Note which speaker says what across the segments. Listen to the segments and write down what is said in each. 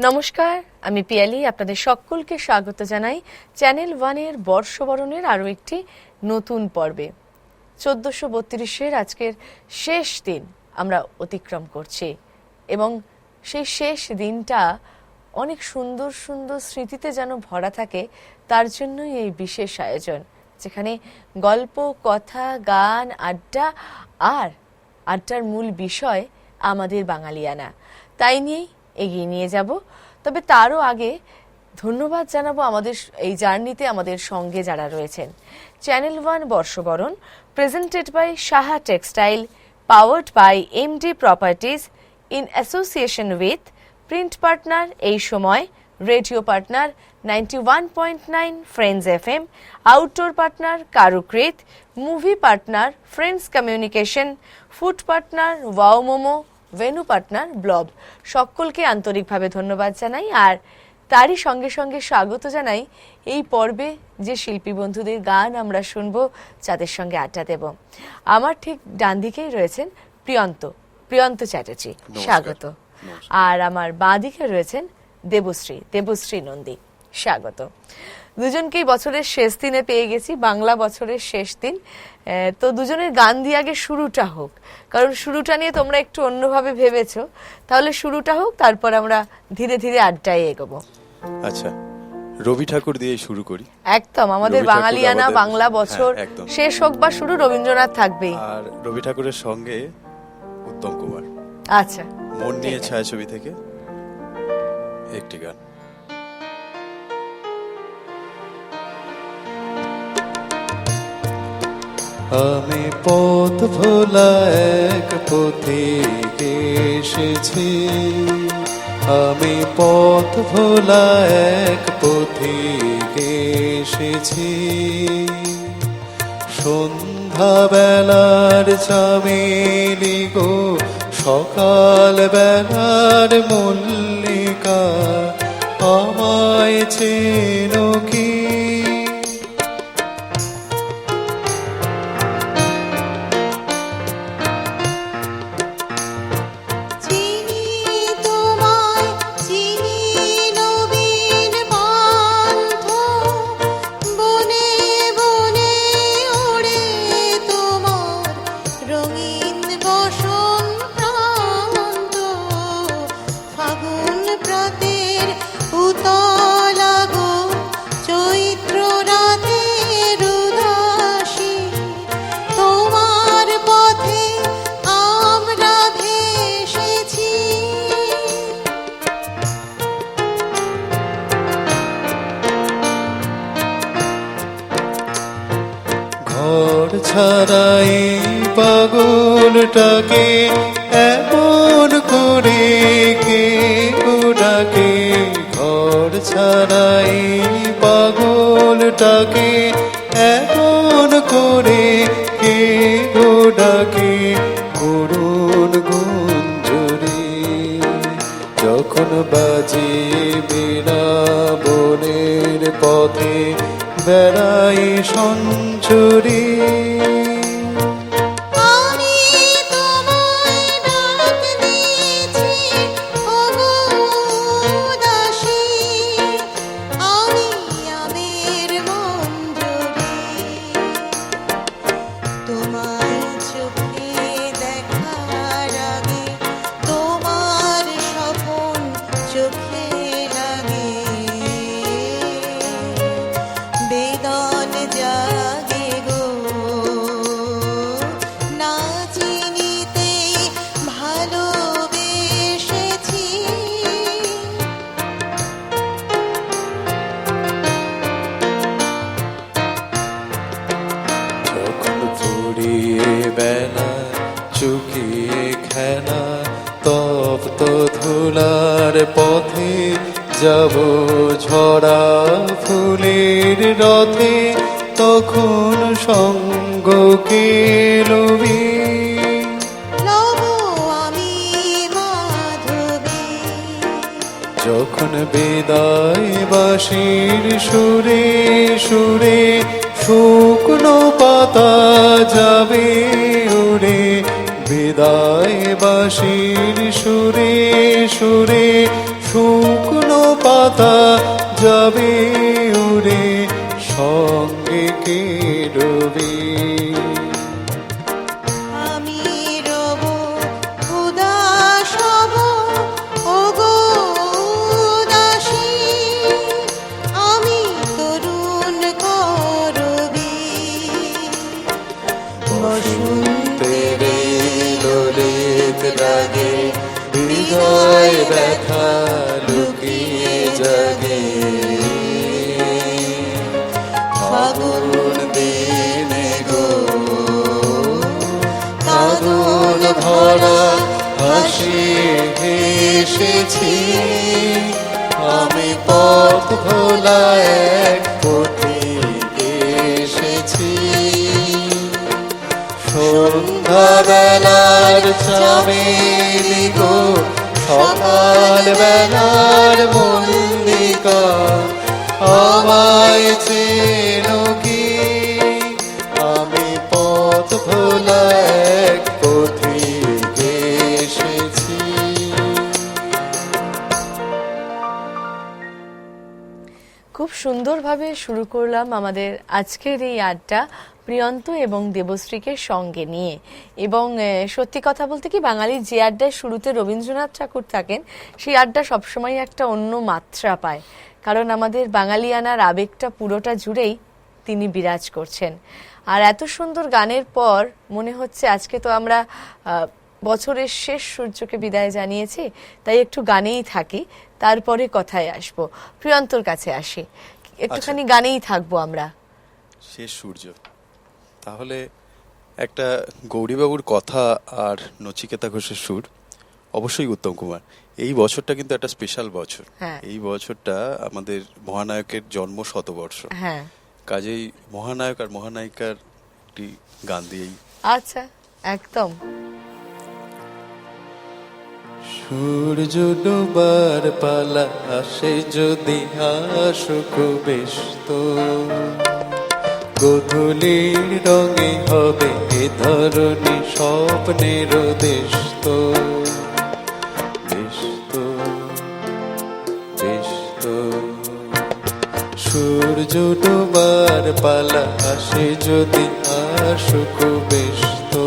Speaker 1: নমস্কার, আমি পিয়ালি। আপনাদের সকলকে স্বাগত জানাই চ্যানেল ওয়ানের বর্ষবরণের আরও একটি নতুন পর্বে। 1432-এর আজকের শেষ দিন আমরা অতিক্রম করছি এবং সেই শেষ দিনটা অনেক সুন্দর সুন্দর স্মৃতিতে যেন ভরা থাকে, তার জন্যই এই বিশেষ আয়োজন, যেখানে গল্প, কথা, গান, আড্ডা আর আড্ডার মূল বিষয় আমাদের বাঙালিয়ানা। তাই নিয়েই এগিয়ে নিয়ে যাব। তবে তারও আগে ধন্যবাদ জানাবো আমাদের এই জার্নিতে আমাদের সঙ্গে যারা রয়েছেন। চ্যানেল ওয়ান বর্ষবরণ presented by Saha textile, powered by MD properties in association with print partner Ei Samay, radio partner 91.9 friends FM, outdoor partner Karukrit, movie partner friends communication, food partner wow momo, venue partner ব্লব। সকলকে আন্তরিকভাবে ধন্যবাদ জানাই। আর তারই সঙ্গে সঙ্গে স্বাগত জানাই এই পর্বে যে শিল্পী বন্ধুদের গান আমরা শুনবো, যাদের সঙ্গে আড্ডা দেব। আমার ঠিক ডান দিকেই রয়েছেন প্রিয়ন্ত চ্যাটার্জি, স্বাগত। আর আমার বাঁ দিকে রয়েছেন দেবশ্রী নন্দী, স্বাগত। দুজনকেই বছরের শেষ দিনে পেয়ে গেছি, বাংলা বছরের শেষ দিন। তো দুজনের গান দিয়ে আগে শুরুটা হোক, কারণ শুরুটা নিয়ে তোমরা একটু অন্যভাবে ভেবেছো। তাহলে শুরুটা হোক, তারপর আমরা ধীরে ধীরে আড্ডায় এগোবো।
Speaker 2: আচ্ছা, রবি ঠাকুর দিয়ে শুরু করি।
Speaker 1: একদম, আমাদের বাঙালিয়ানা বাংলা বছর শেষ হোক বা শুরু, রবীন্দ্রনাথ থাকবেই।
Speaker 2: আর রবি ঠাকুরের সঙ্গে উত্তম কুমার।
Speaker 1: আচ্ছা,
Speaker 2: মন নিয়ে ছায়াছবি থেকে একটি গান। আমি পথ ভোলা এক পথিক এসেছি, আমি পথ ভোলা এক পথিক এসেছি, সন্ধ্যা বেলার চামেলি গো, সকাল বেলার মল্লিকা, আমায় চেনো কি? ছাড়াই পাগলটাকে এমন করে কে ডাকে, ঘর ছাড়াই পাগলটাকে এমন করে কে ডাকে, করুণ গুঞ্জরে যখন বাজে বীণা, বনের পথে বেড়াই সঞ্চরী। পথে যাব ঝরা ফুলের রথে, তখন সঙ্গ কে লবি, যখন বিদায় বাঁশির সুরে সুরে শুকনো পাতা যাবে উড়ে, বিদায় বাঁশির সুরে সুরে শুকনো
Speaker 3: পাতা যাবে উড়ে, সঙ্গে কে রবে?
Speaker 4: আমি রব উদাস হব, ওগো উদাসী, আমি তরুণ করবী।
Speaker 3: বসন্তের লোলিত রাগে হৃদয় ব্যথা লুকিয়ে জাগে। ফাগুন দিনে গো ফাগুন ভরা হাসি হেসেছি, আমি পথ ভোলা এক পথিক এসেছি। সন্ধ্যা বেলার চামেলি গো, সকাল বেলার মল্লিকা, আমায় চেনো কি? আমি পথ ভোলা এক পথিক এসেছি।
Speaker 1: খুব সুন্দরভাবে শুরু করলাম আমাদের আজকের এই আড্ডা প্রিয়ন্ত এবং দেবশ্রীকে সঙ্গে নিয়ে। এবং সত্যি কথা বলতে কি, বাঙালির যে আড্ডায় শুরুতে রবীন্দ্রনাথ ঠাকুর থাকেন, সেই আড্ডা সবসময় একটা অন্য মাত্রা পায়, কারণ আমাদের বাঙালিয়ানার আবেগটা পুরোটা জুড়েই তিনি বিরাজ করছেন। আর এত সুন্দর গানের পর মনে হচ্ছে আজকে তো আমরা বছরের শেষ সূর্যকে বিদায় জানিয়েছি, তাই একটু গানেই থাকি, তারপরে কথায় আসবো। প্রিয়ন্তর কাছে আসি, একটুখানি গানেই থাকবো আমরা।
Speaker 2: শেষ সূর্য, তাহলে একটা গৌরীবাবুর কথা আর নচিকেতা ঘোষের সুর, অবশ্যই উত্তম কুমার। এই বছরটা কিন্তু একটা স্পেশাল বছর।
Speaker 1: হ্যাঁ।
Speaker 2: এই বছরটা আমাদের মহানায়কের জন্ম শতবর্ষ।
Speaker 1: হ্যাঁ,
Speaker 2: কাজেই মহানায়ক আর মহানায়িকার একটি গান দিয়েই।
Speaker 1: আচ্ছা, একদম।
Speaker 3: সূর্য ডোবার পালা আসে যদি আসুক বেশ তো, গোধূলির রঙে হবে এ ধরনী স্বপ্নের দেশ তো। বেশ তো, বেশ তো। সূর্য ডোবার পালা আসে যদি আসুক বেশ তো,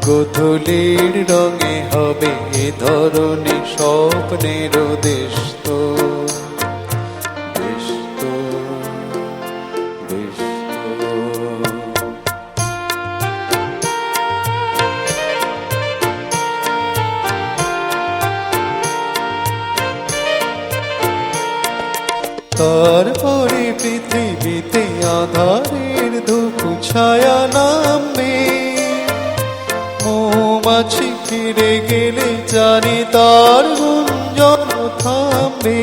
Speaker 3: গোধূলির রঙে হবে এ ধরনী স্বপ্নের দেশ তো। বেশ তো, বেশ তো। তারপরে পৃথিবীতে আধারের ধূপ ছায়া নামবে, মৌমাছি ফিরে গেলে জানি তার গুঞ্জন থামবে।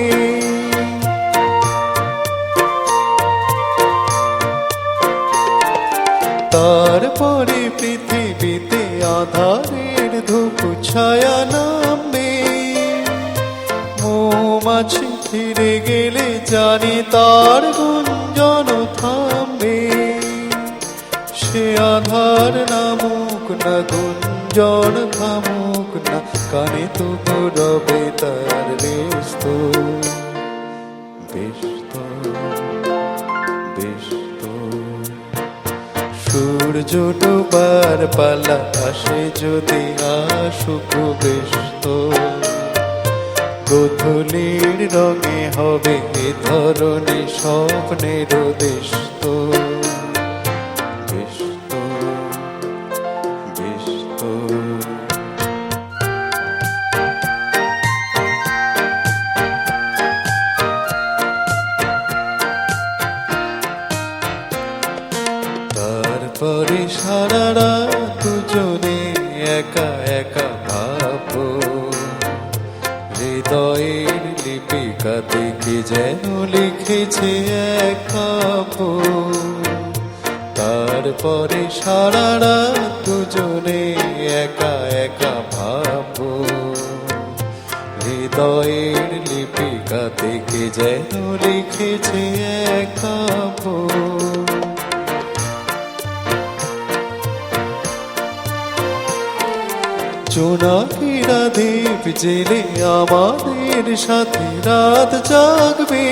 Speaker 3: তারপরে পৃথিবীতে আধারের ধূপ ছায়া নামবে, মৌমাছি ফিরে গেলে জানি তার গুঞ্জন থামবে। সে আধার নামুক না, গুঞ্জন থামুক না, কানে তো রবে তার বেশ তো। বেশ তো, বেশ তো। সূর্য ডোবার পালা আসে যদি আসুক বেশ তো, গোধূলির রঙে হবে এ ধরনী স্বপ্নের দেশ তো। বেশ তো, বেশ তো। তারপরে সারা রাত দুজনে একা একা ভাবো, হৃদয়ের লিপিকা থেকে যেন লিখেছে এক কাপড়। তারপরে সারা রাত দুজনে একা একা ভাবো, হৃদয়ের লিপিকা থেকে যেন লিখেছে এক কাপড়। জোনাকিরা দ্বীপ জেলে আমাদের সাথে রাত জাগবে,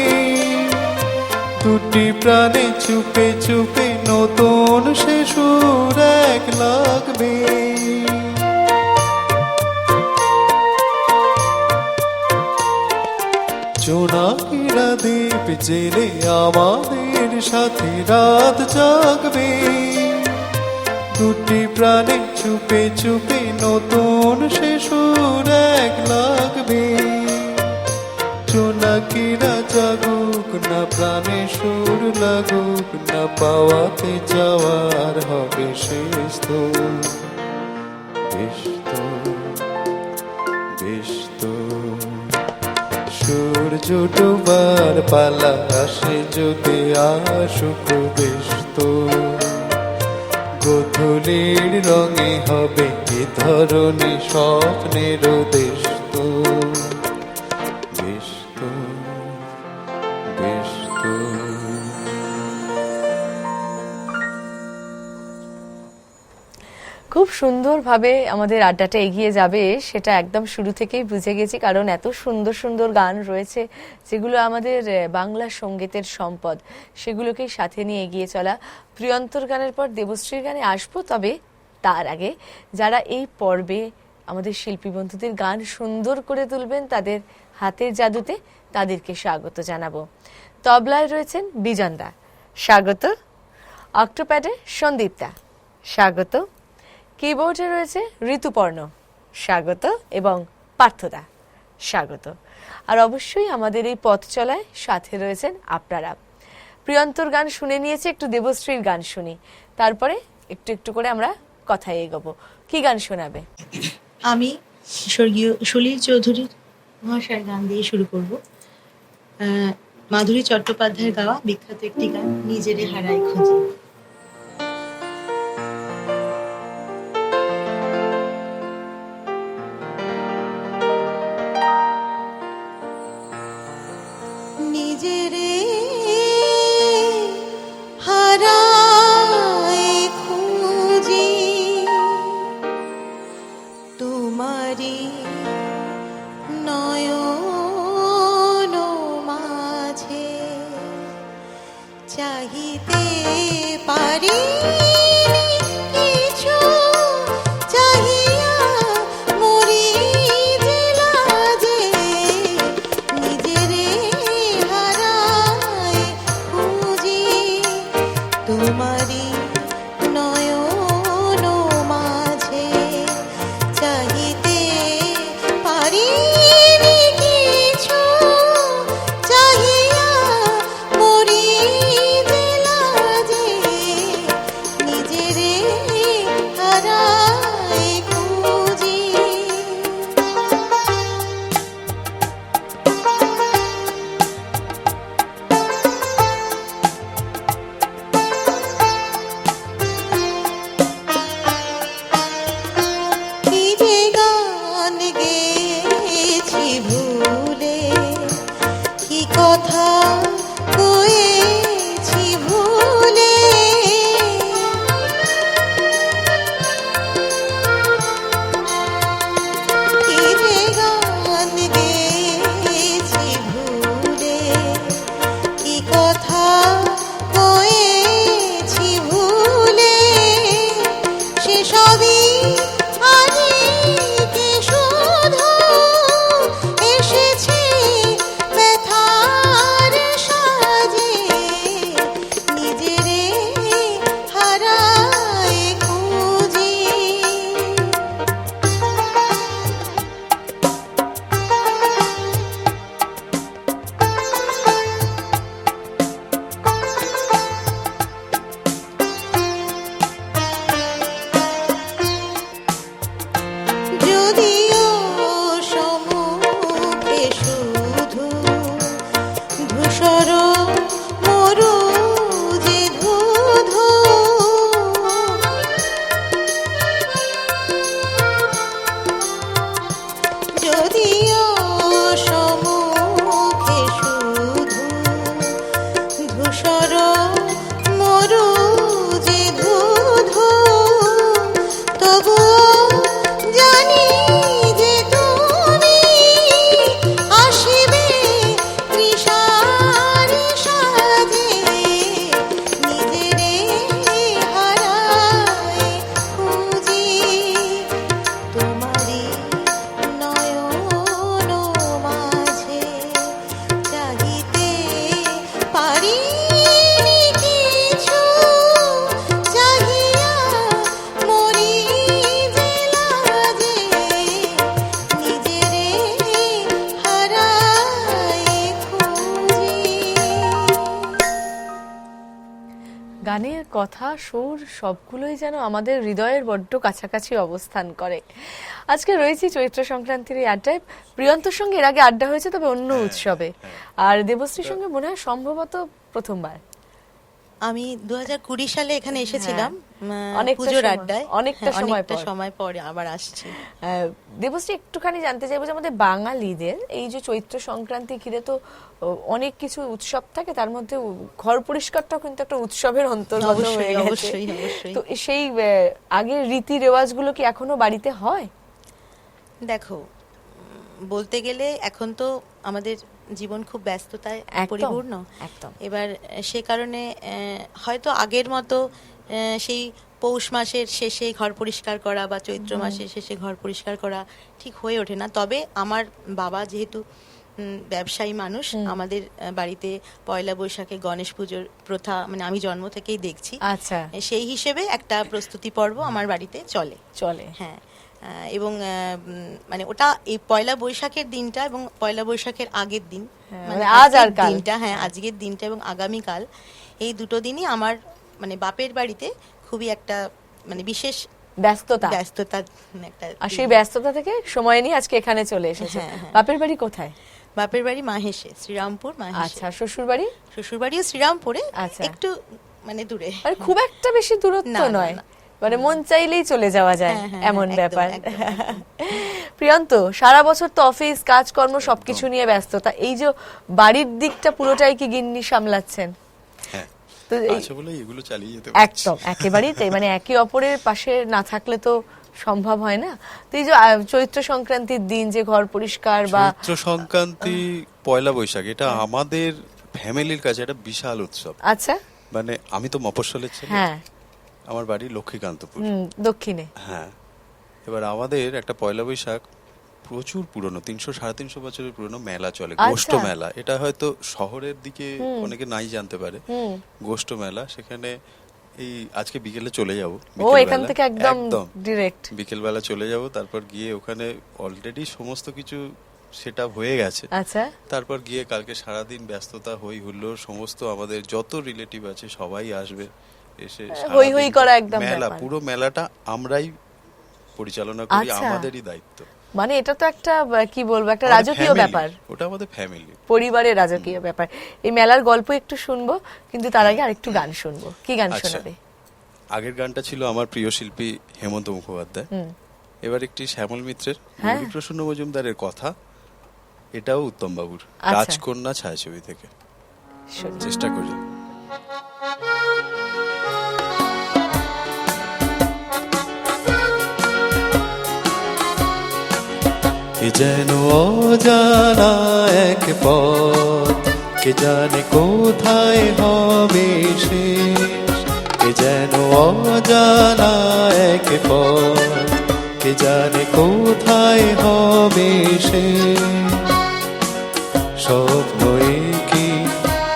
Speaker 3: দুটি প্রাণে চুপে চুপে নতুন সে সুর এক লাগবে। জোনাকিরা দ্বীপ জেলে আমাদের সাথে রাত জাগবে, দুটি প্রাণে চুপে চুপে নতুন সে সুর এক লাগবে। জোনাকিরা জাগুক না প্রাণে সুর লাগুক না, পাওয়াতে যাওয়ার হবে শেষ তো। বেশ তো, বেশ তো, সূর্য ডোবার পালা আসে যদি আসুক বেশ তো। গোধূলির রঙে হবে এ ধরনের স্বপ্নের দেশ তো। বেশ তো, বেশ তো।
Speaker 1: খুব সুন্দরভাবে আমাদের আড্ডাটা এগিয়ে যাবে সেটা একদম শুরু থেকেই বুঝে গেছি, কারণ এত সুন্দর সুন্দর গান রয়েছে যেগুলো আমাদের বাংলা সঙ্গীতের সম্পদ, সেগুলোকেই সাথে নিয়ে এগিয়ে চলা। প্রিয়ন্তর গানের পর দেবশ্রীর গানে আসবো, তবে তার আগে যারা এই পর্বে আমাদের শিল্পী বন্ধুদের গান সুন্দর করে তুলবেন তাদের হাতের জাদুতে, তাদেরকে স্বাগত জানাবো। তবলায় রয়েছেন বিজনদা, স্বাগত। অক্টোপ্যাডে সন্দীপদা, স্বাগত। কিবোর্ডে রয়েছে ঋতুপর্ণ, স্বাগত। এবং পার্থদা, স্বাগত। আর অবশ্যই আমাদের এই পথ চলায় সাথে রয়েছেন আপনারা। প্রিয়ন্তর গান শুনে নিয়েছে, একটু দেবশ্রীর গান শুনি, তারপরে একটু একটু করে আমরা কথায় এগোবো। কি গান শোনাবে?
Speaker 5: আমি স্বর্গীয় সলিল চৌধুরীর মহাশয়ের গান দিয়ে শুরু করব। মাধুরী চট্টোপাধ্যায়ের গাওয়া বিখ্যাত একটি গান, নিজেরে হারাই খুঁজি।
Speaker 4: নিজেরে হারাই খুঁজি, তোমারি নয়ন মাঝে চাহিতে পারি কিছু, চাহিয়া মরি যে লাজে। নিজেরে হারাই খুঁজি, তোমারি নয়ন মাঝে চাহিতে পারি কিছু, চাহিয়া মরি যে লাজে। নিজেরে হারাই খুঁজি। কি যে গান গেয়েছি ভুলে, কি কথা কয়েছি ভুলে। কি যে গান গেয়েছি ভুলে, কি কথা কয়েছি ভুলে। সেসবই আজকে শুধু এসেছে ব্যথার সাজে। নিজেরে হারাই খুঁজি। যদিও সম্মুখে শুধু ধূসর মরু যে ধূধু। যদিও সম্মুখে শুধু ধূসর মরু যে ধূধু, তবুও জানি
Speaker 1: গানের কথা সুর সবগুলোই যেন আমাদের হৃদয়ের বড্ড কাছাকাছি অবস্থান করে। আজকে রয়েছি চৈত্র সংক্রান্তির এই আড্ডায়। প্রিয়ন্তর সঙ্গে এর আগে আড্ডা হয়েছে, তবে অন্য উৎসবে। আর দেবশ্রীর সঙ্গে মনে হয় সম্ভবত প্রথমবার।
Speaker 4: আমি 2020 সালে এখানে এসেছিলাম
Speaker 1: অনেকটা
Speaker 4: পুজোর
Speaker 1: সময়-
Speaker 4: আড্ডায়।
Speaker 1: অনেকটা
Speaker 4: হ্যাঁ,
Speaker 1: সময়
Speaker 4: অনেকটা
Speaker 1: পর।
Speaker 4: সময় পরে আবার আসছি।
Speaker 1: দেবশ্রী, একটুখানি জানতে চাইবো যে আমাদের বাঙালিদের এই যে চৈত্র সংক্রান্তি ঘিরে তো অনেক কিছু উৎসব থাকে, তার মধ্যে ঘর পরিষ্কারটাও কিন্তু একটা উৎসবের অন্তর্গত
Speaker 4: অবশ্যই,
Speaker 1: হয়ে গেছে।
Speaker 4: অবশ্যই, অবশ্যই।
Speaker 1: তো সেই আগের রীতি রেওয়াজগুলো কি এখনো বাড়িতে হয়?
Speaker 4: দেখো, বলতে গেলে এখন তো আমাদের জীবন খুব ব্যস্ততায়
Speaker 1: একদম,
Speaker 4: পরিপূর্ণ।
Speaker 1: একদম।
Speaker 4: এবার সে কারণে হয়তো আগের মতো সেই পৌষ মাসের শেষে ঘর পরিষ্কার করা বা চৈত্র মাসের শেষে ঘর পরিষ্কার করা ঠিক হয়ে ওঠে না। তবে আমার বাবা যেহেতু ব্যবসায়ী মানুষ, আমাদের বাড়িতে পয়লা বৈশাখে গণেশ পুজোর প্রথা মানে আমি জন্ম থেকেই দেখছি।
Speaker 1: আচ্ছা,
Speaker 4: সেই হিসেবে একটা প্রস্তুতি পর্ব আমার বাড়িতে চলে।
Speaker 1: চলে।
Speaker 4: হ্যাঁ, এবং মানে ওটা এই পয়লা বৈশাখের দিনটা এবং পয়লা বৈশাখের আগের দিন,
Speaker 1: মানে আজ আর
Speaker 4: আজকের
Speaker 1: কাল।
Speaker 4: দিনটা, হ্যাঁ আজকের দিনটা এবং আগামীকাল, এই দুটো দিনই আমার মানে বাপের বাড়িতে খুবই একটা মানে বিশেষ
Speaker 1: ব্যস্ততা।
Speaker 4: ব্যস্ততা একটা
Speaker 1: আর সেই
Speaker 4: দিন।
Speaker 1: ব্যস্ততা থেকে সময় নিয়ে আজকে এখানে চলে এসেছে।
Speaker 4: হ্যাঁ, হ্যাঁ।
Speaker 1: বাপের বাড়ি কোথায়?
Speaker 4: বাপের বাড়ি মাহেশে, শ্রীরামপুর মাহেশে।
Speaker 1: আচ্ছা, শ্বশুর বাড়ি?
Speaker 4: শ্বশুর বাড়িও শ্রীরামপুরে,
Speaker 1: আচ্ছা।
Speaker 4: একটু মানে দূরে।
Speaker 1: মানে খুব একটা বেশি দূরত্ব
Speaker 4: না, না,
Speaker 1: নয়,
Speaker 4: না।
Speaker 1: মানে মন চাইলেই চলে যাওয়া যায়,
Speaker 4: হ্যাঁ, হ্যাঁ,
Speaker 1: এমন
Speaker 4: একদম,
Speaker 1: ব্যাপার।
Speaker 4: একদম,
Speaker 1: প্রিয়ন্ত, সারা বছর তো অফিস কাজকর্ম সবকিছু নিয়ে ব্যস্ততা, এই যে বাড়ির দিকটা পুরোটাই কি গিন্নি সামলাচ্ছেন?
Speaker 2: হ্যাঁ,
Speaker 1: তো এই-
Speaker 2: আছে বলে এগুলো চালিয়ে যেতে পারছি।
Speaker 1: একদম, একেবারেই তাই। মানে একে অপরের পাশে না থাকলে তো সম্ভব হয় না। তো এই যে চৈত্র সংক্রান্তির দিন যে ঘর পরিষ্কার বা
Speaker 2: চৈত্র সংক্রান্তি, পয়লা বৈশাখ, এটা আমাদের ফ্যামিলির কাছে একটা বিশাল উৎসব।
Speaker 1: আচ্ছা,
Speaker 2: মানে আমি তো মফস্বলের ছেলে,
Speaker 1: হ্যাঁ,
Speaker 2: আমার বাড়ি লক্ষ্মীকান্তপুর।
Speaker 1: দক্ষিণে।
Speaker 2: হ্যাঁ, এবার আমাদের একটা পয়লা বৈশাখ প্রচুর পুরনো, 300-350 বছরের পুরনো মেলা চলে,
Speaker 1: আচ্ছা।
Speaker 2: গোষ্ঠ মেলা। এটা হয়তো শহরের দিকে অনেকে নাই জানতে পারে। গোষ্ঠ মেলা, সেখানে এই আজকে বিকেলে চলে যাব।
Speaker 1: ও, এখান থেকে একদম ডিরেক্ট।
Speaker 2: বিকেলবেলা চলে যাব, তারপর গিয়ে ওখানে অলরেডি সমস্ত কিছু সেট আপ হয়ে গেছে।
Speaker 1: আচ্ছা,
Speaker 2: তারপর গিয়ে কালকে সারাদিন ব্যস্ততা, হই হুল্লোড়, সমস্ত আমাদের যত রিলেটিভ আছে সবাই আসবে, এসে
Speaker 1: হই হই
Speaker 2: সারাদিন
Speaker 1: করা একদম
Speaker 2: মেলা,
Speaker 1: ব্যাপার।
Speaker 2: পুরো মেলাটা আমরাই পরিচালনা করি,
Speaker 1: আচ্ছা।
Speaker 2: আমাদেরই দায়িত্ব।
Speaker 1: মানে এটা তো একটা কি বলবো, একটা
Speaker 2: আমাদের
Speaker 1: রাজকীয়
Speaker 2: family,
Speaker 1: ব্যাপার,
Speaker 2: ওটা আমাদের ফ্যামিলি,
Speaker 1: পরিবারের রাজকীয় ব্যাপার। এই মেলার গল্প একটু শুনবো, কিন্তু তার আগে আরেকটু গান শুনবো। কি গান
Speaker 2: আচ্ছা।
Speaker 1: শোনাবে?
Speaker 2: আগের গানটা ছিল আমার প্রিয় শিল্পী হেমন্ত মুখোপাধ্যায়। এবার একটি শ্যামল মিত্রের,
Speaker 1: হ্যাঁ।
Speaker 2: গৌরীপ্রসন্ন মজুমদারের কথা, এটাও উত্তম বাবুর
Speaker 1: আচ্ছা।
Speaker 2: রাজকন্যা ছায়াছবি থেকে।
Speaker 1: শুনি।
Speaker 2: চেষ্টা করি।
Speaker 3: এ যেন অজানা এক পথ, কে জানে কোথায় হবে শেষ। এ যেন অজানা এক পথ, কে জানে কোথায় হবে শেষ। স্বপ্ন কি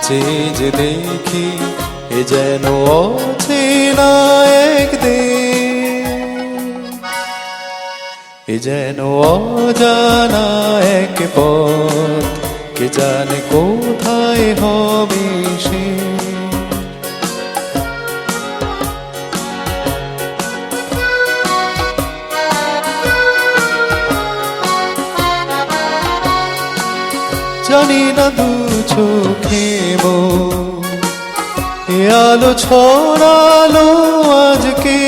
Speaker 3: চেয়ে যে দেখি, এ যেন অচেনা এক দেশ। এ যেন অজানা এক পথ, কে জানে কোথায় হবে সে। জানি না দু চোখে এ আলো ছড়ালো আজকে,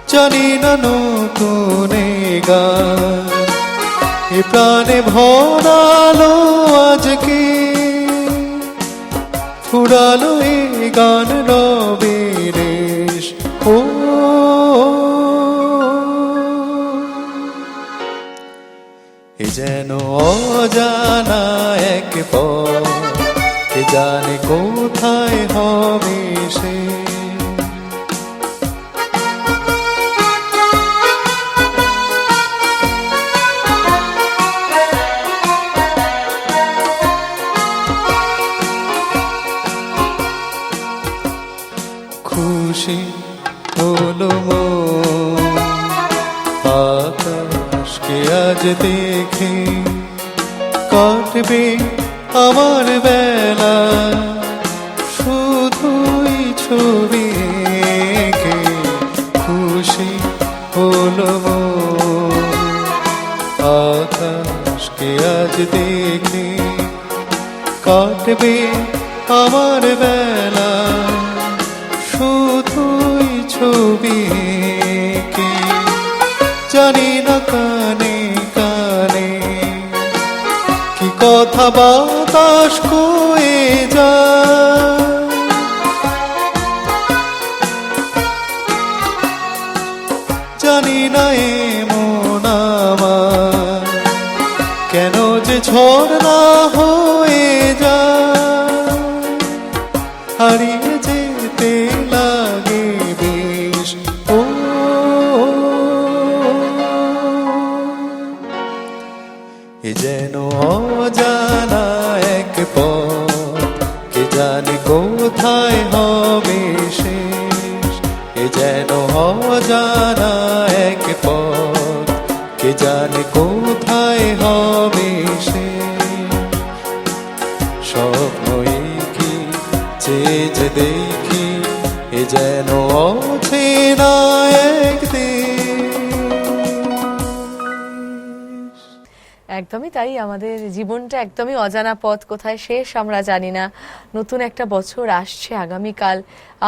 Speaker 3: জানি না নতুন গান এ প্রাণে ভরালো আজকে। ফুরালো এ গান রবে রেশ, ও এ যেন অজানা এক পথ, কে জানে কোথায় হবে সে। খুশি হলো মন আকাশকে আজ দেখে, কাটবে আমার বেলা শুধুই ছবি এঁকে খুশি হলো মন। আকাশকে আজ দেখে কাটবে আমার বেলা শুধুই ছবি এঁকে। জানি না কানে কানে কি কথা বাতাস কয়ে যায়, জানি না এমন আমার কেন যে ঝড় হয়ে যায়, হারিয়ে যেতে লাগে বেশ। ও এ যেন অজানা এক পথ, কে জানে কোথায় হবে শেষ। এ যেন অজানা এক পথ, কে জানে কোথায় হবে শেষ। স্বপ্ন কি চেয়ে যে দেখি এ যেন অচেনা এক দেশ।
Speaker 1: একদমই তাই, আমাদের জীবনটা একদমই অজানা পথ, কোথায় শেষ আমরা জানি না। নতুন একটা বছর আসছে আগামীকাল,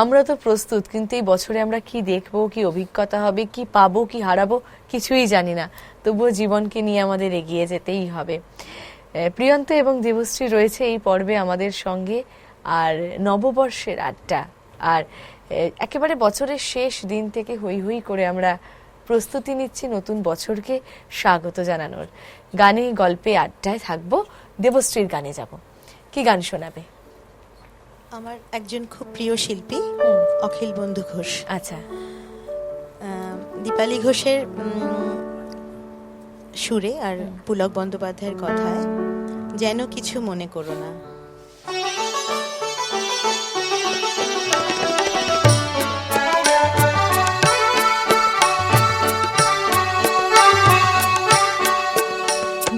Speaker 1: আমরা তো প্রস্তুত, কিন্তু এই বছরে আমরা কি দেখবো, কি অভিজ্ঞতা হবে, কি পাবো, কি হারাবো, কিছুই জানি না। তবুও জীবনকে নিয়ে আমাদের এগিয়ে যেতেই হবে। প্রিয়ন্ত এবং দেবশ্রী রয়েছে এই পর্বে আমাদের সঙ্গে, আর নববর্ষের আড্ডা, আর একেবারে বছরের শেষ দিন থেকে হই হই করে আমরা প্রস্তুতি নিচ্ছি নতুন বছরকে স্বাগত জানানোর। গানে গল্পে আড্ডায় থাকবো, দেবশ্রীর গানে যাব। কি গান শোনাবে?
Speaker 4: আমার একজন খুব প্রিয় শিল্পী অখিল বন্ধু ঘোষ,
Speaker 1: আচ্ছা,
Speaker 4: দীপালি ঘোষের সুরে আর পুলক বন্দ্যোপাধ্যায়ের কথায় যেন কিছু মনে করো না।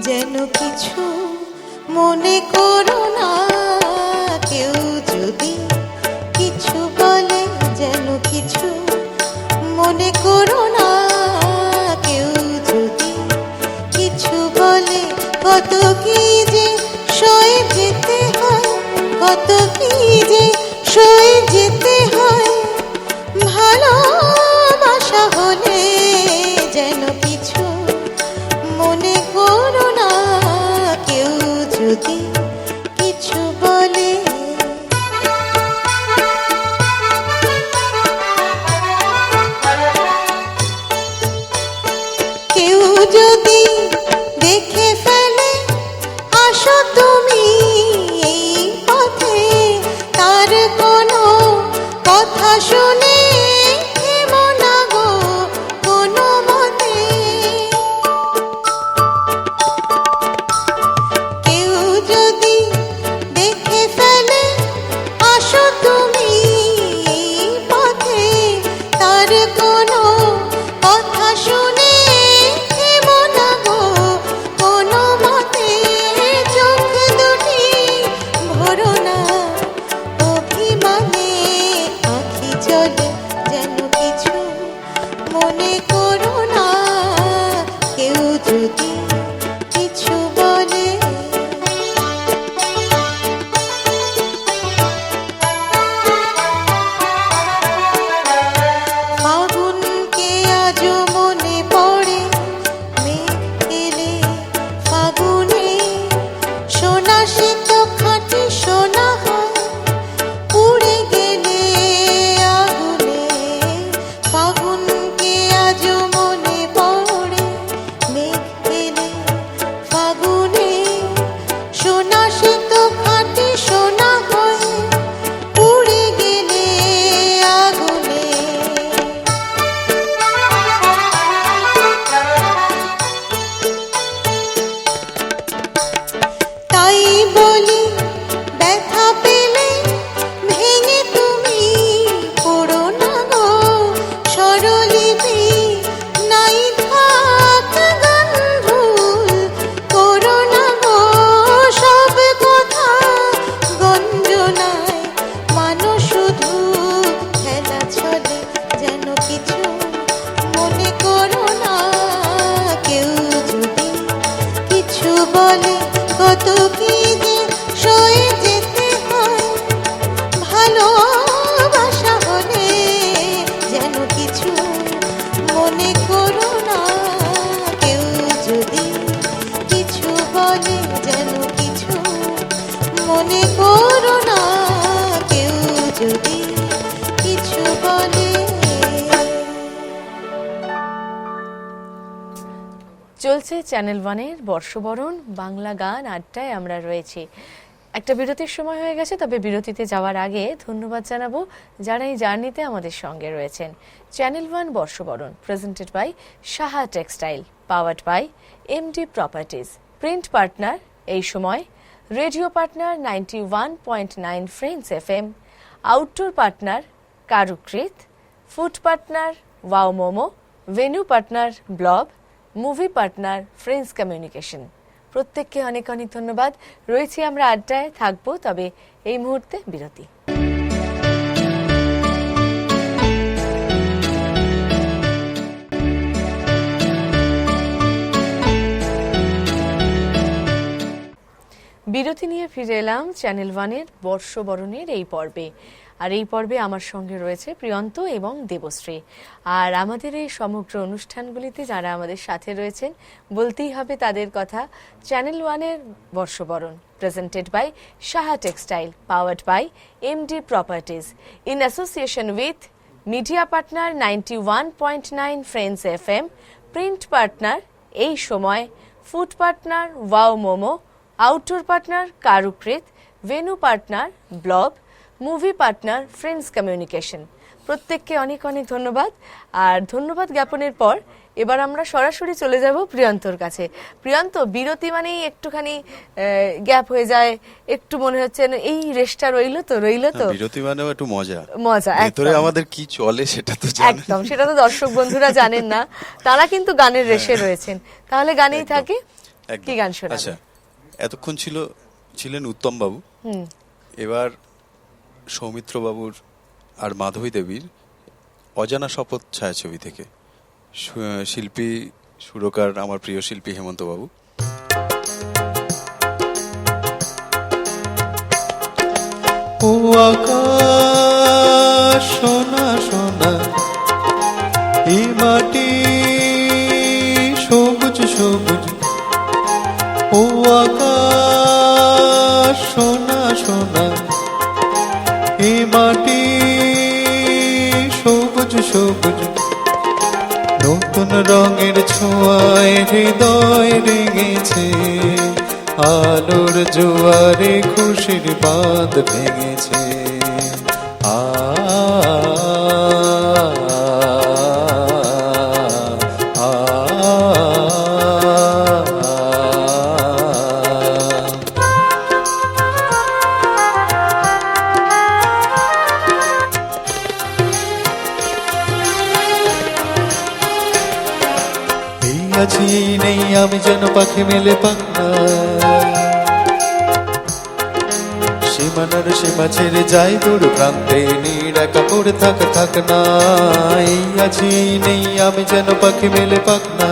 Speaker 4: যেন কিছু মনে করো না, কেউ যদি কিছু বলে যেন কিছু মনে করো না, কেউ যদি কিছু বলে কত কি যে সয়ে যেতে হয়, কত কি যে সয়ে যেতে হয়। ভালোবাসা হলে যেন কিছু মনে করো না, কেউ যদি কিছু বলে। কেউ যদি দেখে ফেলে আসো তুমি এই পথে, তার কোনো কথা শুনে থেমো না গো কোনো মতে। কেউ যদি দেখে ফেলে আসো তুমি এই পথে, তার কোনো কথা শুনে থেমো না গো কোনো মতে। চোখ দুটি ভরো না অভিমানে, আঁখি জলে যেন কিছু মনে করো না, কেউ যদি কিছু বলে। ফাগুনকে আজও মনে পড়ে, মেঘ এলে ফাগুনে সোনা সে তো খাঁটি সোনা হয়, পুড়ে গেলে আগুনে। ফাগুনকে আজও মনে পড়ে, মেঘ এলে ফাগুনে মনে করো না কেউ যদি কিছু বলে, যেন কিছু মনে করো না কেউ যদি কিছু বলে।
Speaker 1: চলছে চ্যানেল ওয়ানের বর্ষবরণ বাংলা গান আড্ডায় আমরা রয়েছি। একটা বিরতির সময় হয়ে গেছে, তবে বিরতিতে যাওয়ার আগে ধন্যবাদ জানাবো যারা এই জার্নিতে আমাদের সঙ্গে রয়েছেন। চ্যানেল ওয়ান বর্ষবরণ presented by Saha textile, powered by MD properties, print partner Ei Samay, radio partner 91.9 friends FM, outdoor partner Karukrit, food partner wow Momo, venue partner blob, movie partner friends communication. প্রত্যেককে অনেক অনেক ধন্যবাদ। রয়েছি আমরা আড্ডায়, থাকবো তবে এই মুহূর্তে বিরতি। বিরতি নিয়ে ফিরে এলাম চ্যানেল ওয়ানের বর্ষবরণের এই পর্বে। আর এই পর্বে আমার সঙ্গে রয়েছে প্রিয়ন্ত এবং দেবশ্রী। আর আমাদের এই সমগ্র অনুষ্ঠানগুলিতে যারা আমাদের সাথে রয়েছেন, বলতেই হবে তাদের কথা। চ্যানেল ওয়ানের বর্ষবরণ presented by Saha textile, powered by MD properties, in association with media partner 91.9 friends FM, print partner Ei Samay, food partner wow Momo, outdoor partner Karukrit, venue partner blob, movie partner friends communication. প্রত্যেককে অনেক অনেক ধন্যবাদ। আর ধন্যবাদ জ্ঞাপনের পর এবার আমরা সরাসরি চলে যাব প্রিয়ন্তর কাছে। প্রিয়ন্ত, বিরতি মানেই একটুখানি গ্যাপ হয়ে যায়, একটু মনে হচ্ছে এই রেস্টটা রইলো তো।
Speaker 2: বিরতি মানেও একটু মজা,
Speaker 1: ভেতরে
Speaker 2: আমাদের কি চলে সেটা তো জানেন।
Speaker 1: একদম, সেটা তো দর্শক বন্ধুরা জানেন না, তারা কিন্তু গানের রেশে রয়েছেন। তাহলে গানেই থাকে, কি গান শোনাবেন?
Speaker 2: আচ্ছা, এতক্ষণ ছিলেন উত্তম বাবু, এবার সৌমিত্র বাবুর আর মাধবী দেবীর অজানা শপথ ছায়াছবি থেকে শিল্পী সুরকার আমার প্রিয় শিল্পী হেমন্ত বাবু।
Speaker 3: ও আকাশ সোনা সোনা, এই মাটি সবুজ সবুজ। ও আকাশ সোনা সোনা, এই মাটি সবুজ সবুজ। নতুন রঙের ছোঁয়ায় হৃদয় রেঙেছে, আলোর জোয়ারে খুশির বাঁধ ভেঙেছে। আ আছি নেই আমি যেন পাখি মেলে পাখনা, সীমানার সীমা ছেড়ে যাই দূর প্রান্তে, নিরাকা পড়ে থাক না। এই আছি নেই আমি যেন পাখি মেলে পাখনা,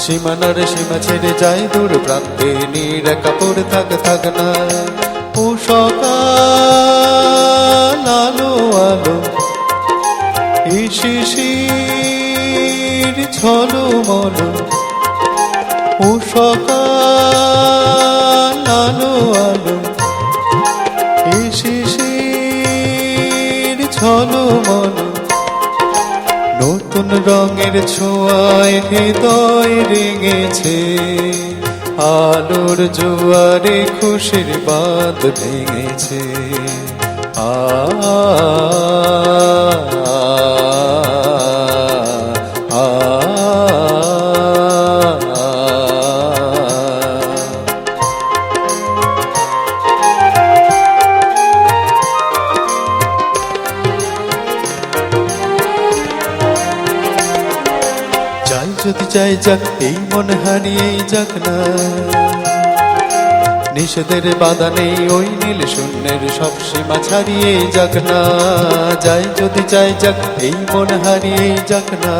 Speaker 3: সীমানার সীমা ছেড়ে যাই দূর প্রান্তে, নিরাকা পড়ে থাক না। ও সকাল আলো আলো, এই শিশির ছলো মলো। ও সকাল আলো আলো, এই শিশির ছলো মলো। নতুন রঙের ছোঁয়ায় হৃদয় রেঙেছে, আলোর জোয়ারে খুশির বাঁধ ভেঙেছে। আ যদি চাই যাক এই মন হারিয়েই যাক না, নিষেধের বাধা নেই ওই নীল শূন্যের সব সীমা ছাড়িয়ে যাক না। যাই যদি চাই যাক এই মন হারিয়েই যাক না,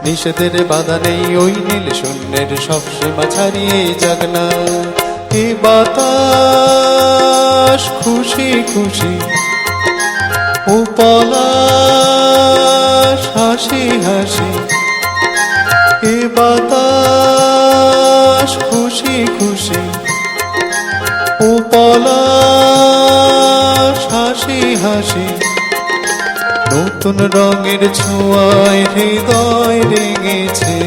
Speaker 3: নিষেধের বাধা নেই ওই নীল শূন্যের সব সীমা ছাড়িয়ে যাক না। এ বাতাস খুশি খুশি, ও পলা নতুন রঙের ছোঁয়ায় হৃদয় রেঙেছে,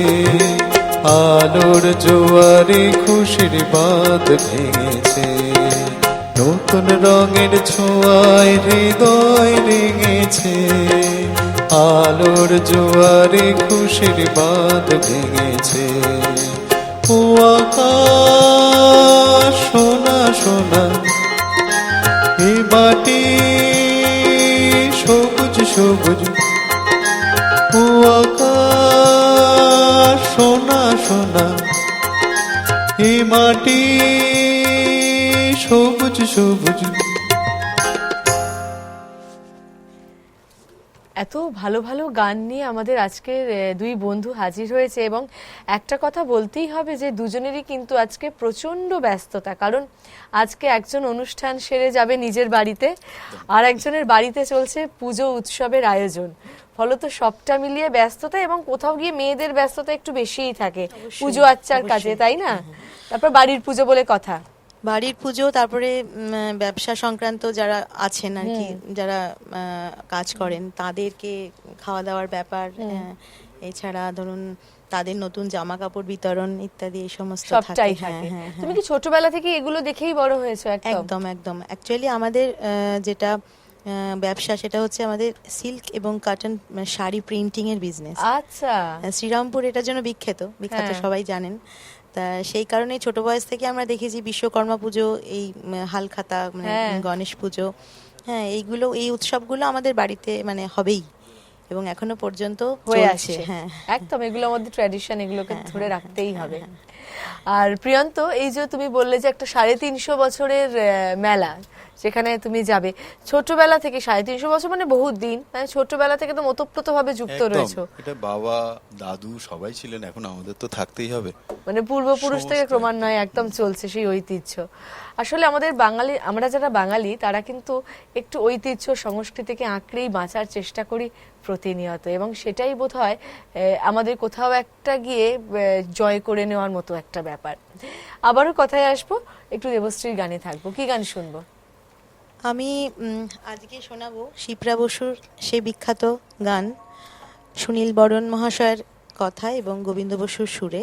Speaker 3: আলোর জোয়ারে খুশির বাঁধ ভেঙেছে। নতুন রঙের ছোঁয়ায় হৃদয় রেঙেছে, আলোর জোয়ারে খুশির বাঁধ ভেঙেছে। ও আকাশ সোনা সোনা, এ মাটি সবুজ সবুজ। ও আকাশ সোনা সোনা, এ মাটি সবুজ সবুজ।
Speaker 1: এত ভালো ভালো গান নিয়ে আমাদের আজকের দুই বন্ধু হাজির হয়েছে, এবং একটা কথা বলতেই হবে যে দুজনেরই কিন্তু আজকে প্রচণ্ড ব্যস্ততা, কারণ আজকে একজন অনুষ্ঠান সেরে যাবে নিজের বাড়িতে, আর একজনের বাড়িতে চলছে পুজো উৎসবের আয়োজন। ফলত সবটা মিলিয়ে ব্যস্ততা, এবং কোথাও গিয়ে মেয়েদের ব্যস্ততা একটু বেশিই থাকে পুজো আচ্চার কাজে, তাই না? তারপর বাড়ির পুজো বলে কথা,
Speaker 4: বাড়ির পুজো, তারপরে ব্যবসা সংক্রান্ত যারা আছেন আর কি, যারা কাজ করেন তাদেরকে খাওয়া দাওয়ার ব্যাপার, এছাড়া ধরুন তাদের নতুন জামা কাপড় বিতরণ ইত্যাদি এই সমস্ত
Speaker 1: সবটাই
Speaker 4: হ্যাঁ,
Speaker 1: থাকে।
Speaker 4: হ্যাঁ,
Speaker 1: তুমি কি ছোটবেলা থেকে এগুলো দেখেই বড় হয়েছো?
Speaker 4: একদম একদম। অ্যাকচুয়ালি আমাদের যেটা ব্যবসা, সেটা হচ্ছে আমাদের সিল্ক এবং কটন শাড়ি প্রিন্টিং এর বিজনেস।
Speaker 1: আচ্ছা,
Speaker 4: শ্রীরামপুর এটার জন্য বিখ্যাত, সবাই জানেন। তা সেই কারণে ছোট বয়স থেকে আমরা দেখেছি বিশ্বকর্মা পুজো, এই হালখাতা, মানে গণেশ পুজো, হ্যাঁ, এইগুলো, এই উৎসবগুলো আমাদের বাড়িতে মানে হবেই, এবং এখনো পর্যন্ত
Speaker 1: হয়ে
Speaker 4: চলছে।
Speaker 1: আসছে।
Speaker 4: হ্যাঁ,
Speaker 1: একদম, এগুলো আমাদের ট্র্যাডিশন, এগুলোকে ধরে রাখতেই হবে। আর প্রিয়ন্ত, এই যে তুমি বললে যে একটা 350 বছরের মেলা, যেখানে তুমি যাবে, ছোটবেলা থেকে 350 বছর মানে বহুত দিন, মানে ছোটবেলা থেকে তো ওতপ্রোত ভাবে যুক্ত রয়েছো।
Speaker 2: এটা বাবা দাদু সবাই ছিলেন, এখন আমাদের তো থাকতেই হবে,
Speaker 1: মানে পূর্বপুরুষ থেকে ক্রমান্বয়ে একদম চলছে সেই ঐতিহ্য। আসলে আমাদের বাঙালি, আমরা যারা বাঙালি তারা কিন্তু একটু ঐতিহ্য সংস্কৃতিকে আঁকড়েই বাঁচার চেষ্টা করি প্রতিনিয়ত, এবং সেটাই বোধহয় আমাদের কোথাও একটা গিয়ে জয় করে নেওয়ার মতো একটা ব্যাপার। আবারও কথায় আসবো, একটু দেবশ্রীর গানে থাকবো। কি গান শুনবো?
Speaker 4: আমি আজকে শোনাবো শিপ্রা বসুর সে বিখ্যাত গান, সুনীল বরণ মহাশয়ের কথা এবং গোবিন্দ বসুর সুরে,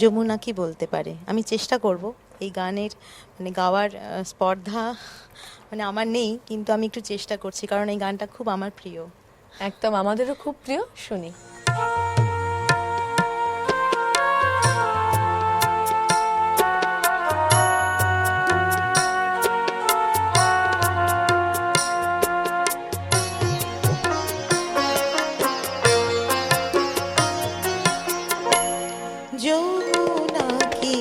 Speaker 4: যমুনা কি বলতে পারে। আমি চেষ্টা করব এই গানের মানে গাওয়ার স্পর্ধা মানে আমার নেই, কিন্তু আমি একটু চেষ্টা করছি, কারণ এই গানটা খুব আমার প্রিয়।
Speaker 1: একদম, আমাদেরও খুব প্রিয়, শুনি।
Speaker 4: যমুনা কি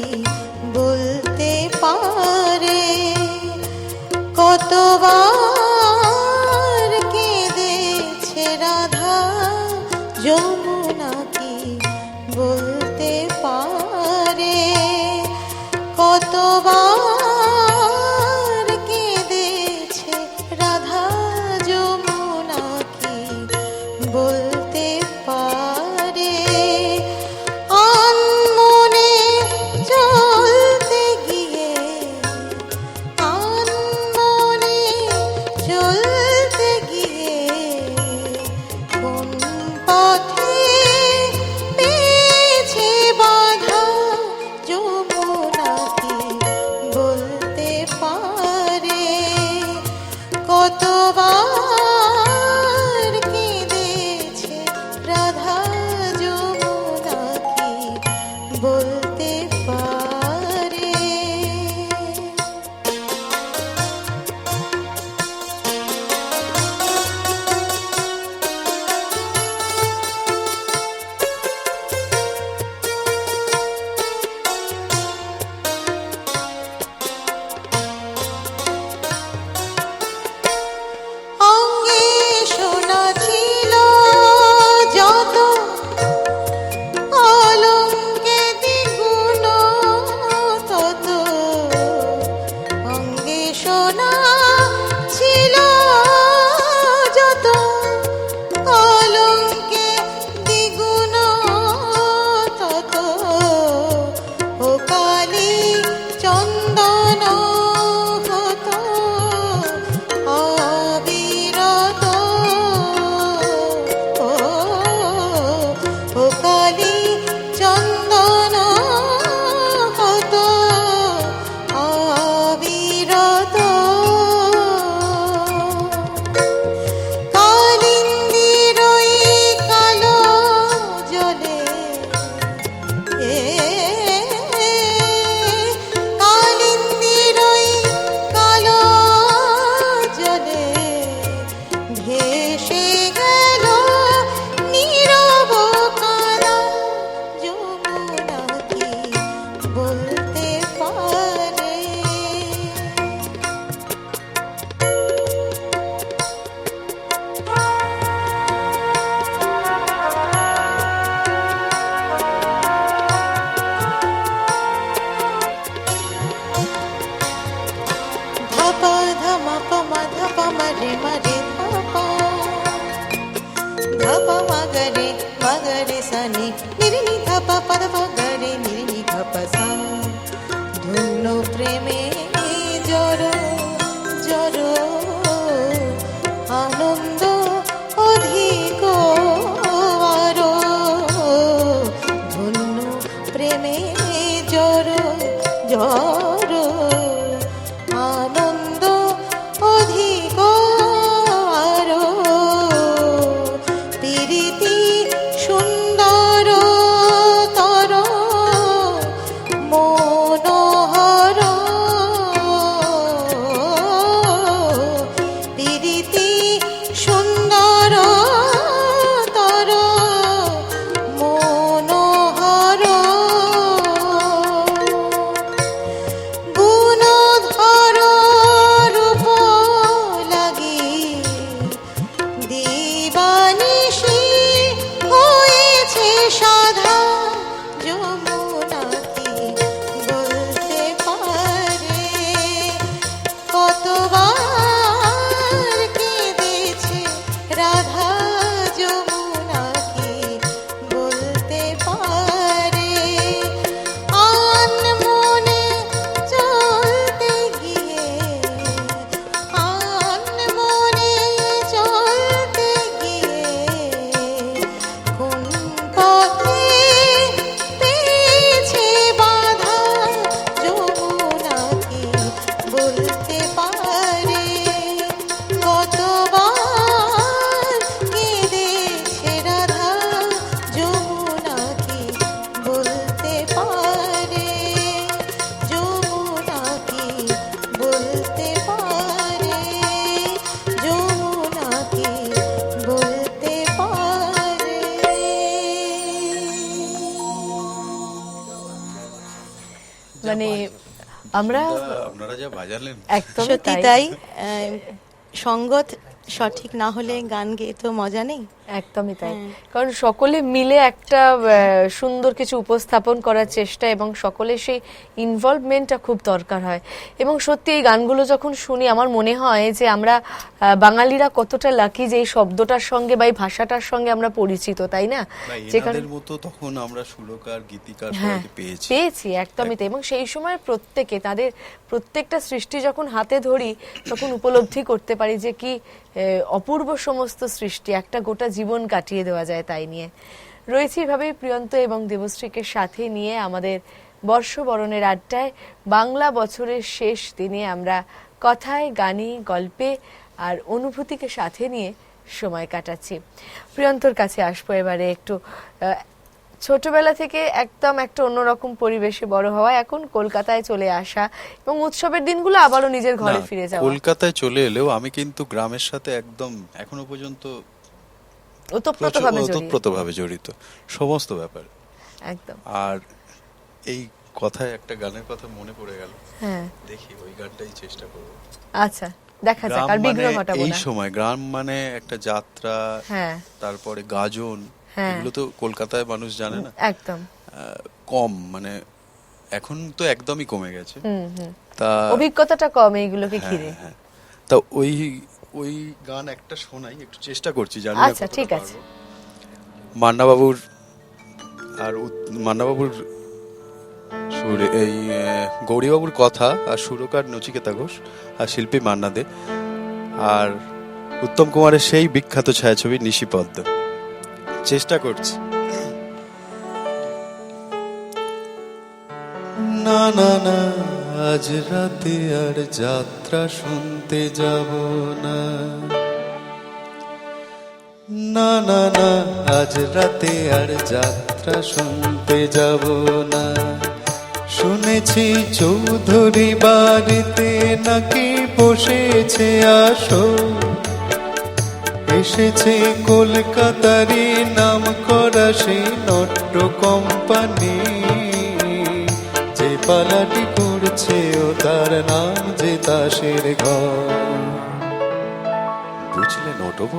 Speaker 4: বলতে পারে, কতবার কেঁদেছে রাধা। যমুনা কি বলতে পারে, কতবার কেঁদেছে রাধা। যমুনা কি বলতে পারে, আনমনে চলতে গিয়ে, আনমনে চলতে গিয়ে কোন পথে পেয়েছে বাধা। যমুনা কি ধাপা মাগরে মাগরে সানি নিরিনি ধাপা পাদপা গরে নিরিনি ধাপা সা ধন্য প্রেমে জড় জড় আনন্দ অধিক আরো ধন্য প্রেমে জড় জড় আনন্দ অধিক আরো প্রীতি সুন্দর তর মনোহর প্রীতি সুন্দর তর মনোহর গুণধর রূপ লাগি দিবানিশি হয়েছে সাধা যমুনা কি বলতে পারে কতবার কেঁদেছে রাধা যমুনা কি বলতে পারে আনমনে চলতে গিয়ে আনমনে চলতে গিয়ে কোন পথে পেয়েছে বাধা যমুনা কি বলতে পারে কতবার কেঁদেছে রাধা যমুনা কি বলতে পারে যমুনা কি বলতে পারে যমুনা কি বলতে পারে
Speaker 1: মানে আমরা
Speaker 2: আপনারা যা বাজালেন
Speaker 1: একদম
Speaker 4: সত্যি তাই সঙ্গত সঠিক না হলে গান গেয়ে তো মজা নেই
Speaker 1: একদমই তাই, কারণ সকলে মিলে একটা সুন্দর কিছু উপস্থাপন করার চেষ্টা এবং সকলে সেই ইনভলভমেন্টটা খুব দরকার হয়। এবং সত্যি এই গানগুলো যখন শুনি আমার মনে হয় যে আমরা বাঙালিরা কতটা লাকি যে এই শব্দটার সঙ্গে বা এই ভাষাটার সঙ্গে আমরা পরিচিত, তাই না? যেখানে
Speaker 2: এনাদের মতো তখন আমরা সুরকার গীতিকার
Speaker 1: হ্যাঁ
Speaker 2: সবাইকে পেয়েছি।
Speaker 1: পেয়েছি একদমই তাই। এবং সেই সময় প্রত্যেকে তাদের প্রত্যেকটা সৃষ্টি যখন হাতে ধরি তখন উপলব্ধি করতে পারি যে কি অপূর্ব সমস্ত সৃষ্টি, একটা গোটা জীবন কাটিয়ে দেওয়া যায় তাই নিয়ে। রয়েছে এভাবেই প্রিয়ন্ত এবং দেবশ্রীকে সাথে নিয়ে আমাদের বর্ষবরণের আড্ডায় বাংলা বছরের শেষ দিনে আমরা কথায় গানে গল্পে আর অনুভূতিকে সাথে নিয়ে সময় কাটাচ্ছি। প্রিয়ন্তর কাছে আসবো এবারে একটু। ছোটবেলা থেকে একদম একটা অন্যরকম পরিবেশে বড় হওয়া, এখন কলকাতায় চলে আসা এবং উৎসবের দিনগুলো আবারও নিজের ঘরে
Speaker 2: না,
Speaker 1: ফিরে যাওয়া।
Speaker 2: কলকাতায় চলে এলেও আমি কিন্তু গ্রামের সাথে একদম এখনো পর্যন্ত ওতপ্রোতভাবে জড়িত সমস্ত ব্যাপার।
Speaker 1: একদম।
Speaker 2: আর এই কথায় একটা গানের কথা মনে পড়ে গেল,
Speaker 1: হ্যাঁ
Speaker 2: দেখি ওই গানটাই চেষ্টা করব।
Speaker 1: আচ্ছা দেখা যাক, আর বিঘ্ন ঘটাবো
Speaker 2: এই
Speaker 1: না।
Speaker 2: সময় গ্রাম মানে একটা যাত্রা,
Speaker 1: হ্যাঁ
Speaker 2: তারপরে গাজন,
Speaker 1: হ্যাঁ।
Speaker 2: এগুলো তো কলকাতায় মানুষ জানে না,
Speaker 1: একদম
Speaker 2: কম, মানে এখন তো একদমই কমে গেছে।
Speaker 1: হুম।
Speaker 2: তা
Speaker 1: অভিজ্ঞতাটা কম এইগুলোকে
Speaker 2: হ্যাঁ,
Speaker 1: ঘিরে।
Speaker 2: হ্যাঁ। তা ওই গান একটা শোনাই, একটু চেষ্টা করছি, জানি না
Speaker 1: আচ্ছা,
Speaker 2: কতটা
Speaker 1: ঠিক আছে।
Speaker 2: পারবো। মান্নাবাবুর মান্নাবাবুর সুরে এই গৌরীবাবুর কথা, আর সুরকার নচিকেতা ঘোষ, আর শিল্পী মান্না দে, আর উত্তম কুমারের সেই বিখ্যাত ছায়াছবি নিশিপদ্ম। চেষ্টা করছি।
Speaker 3: না না না, আজ রাতে আর যাত্রা শুনতে যাব না। না না না, আজ রাতে আর যাত্রা শুনতে যাব না। শুনেছি চৌধুরী বাড়িতে নাকি বসেছে আসর, এসেছে কলকাতারই নাম করা সেই নট্য কোম্পানি। যে পালাটি করছে ও তার নাম যে তাসের ঘর।
Speaker 2: বুঝলে নটব,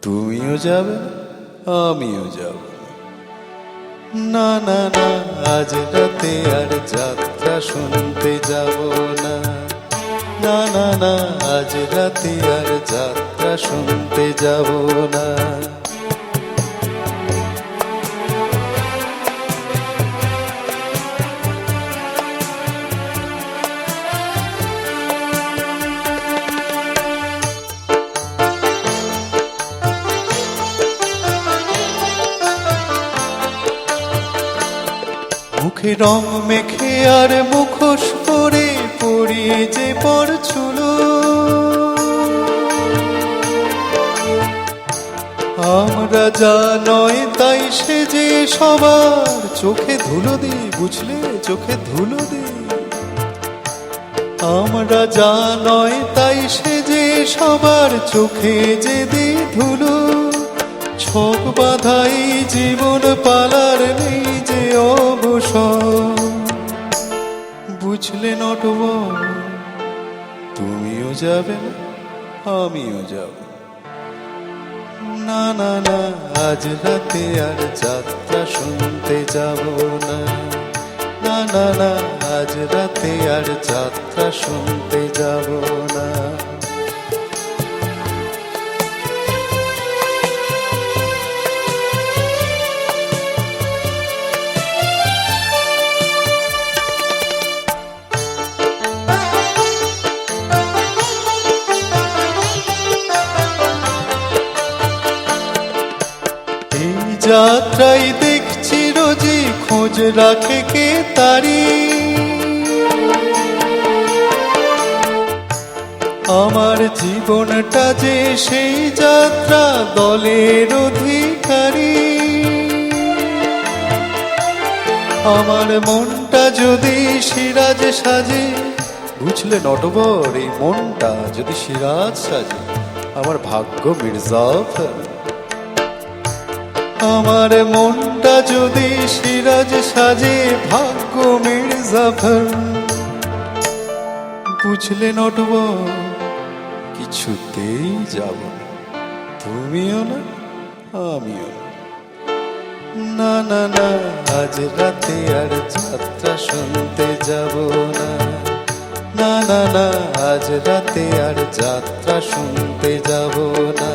Speaker 2: তুমিও যাবে আমিও যাব
Speaker 3: না না না, আজ রাতে আর যাত্রা শুনতে যাব না। না না না, আজ রাতে আর যাত্রা শুনতে যাব না। মুখে রং মেখে আর মুখোশ করে পরিয়ে যে পরছিল, আমরা যা নয় তাই সে যে সবার চোখে ধুলো দিই, বুঝলে, চোখে ধুলো দিই। আমরা যা নয় তাই সে যে সবার চোখে যে দিই ধুলো। ছক বাঁধাই জীবন পালার নেই যে অবসর, বুঝলে নটবর, তুমিও যাবে না আমিও যাব না। না না আজ রাতে আর যাত্রা শুনতে যাব না। না না না আজ রাতে আর যাত্রা শুনতে যাব না। যাত্রাই দেখছি রোজি খোঁজ রাখে কে তারি, আমার জীবনটা যে সেই যাত্রা দলের অধিকারী। আমার মনটা যদি সিরাজ সাজে, বুঝলে নটবর, এই মনটা যদি সিরাজ সাজে, আমার ভাগ্য মির্জাফর। আমার মনটা যদি সিরাজ সাজে, ভাগ্য মির্জাফর। বুঝলে নটবর, কিছুতেই যাব না, তুমিও না আমিও না। না না আজ রাতে আর যাত্রা শুনতে যাব না। না না না আজ রাতে আর যাত্রা শুনতে যাব না।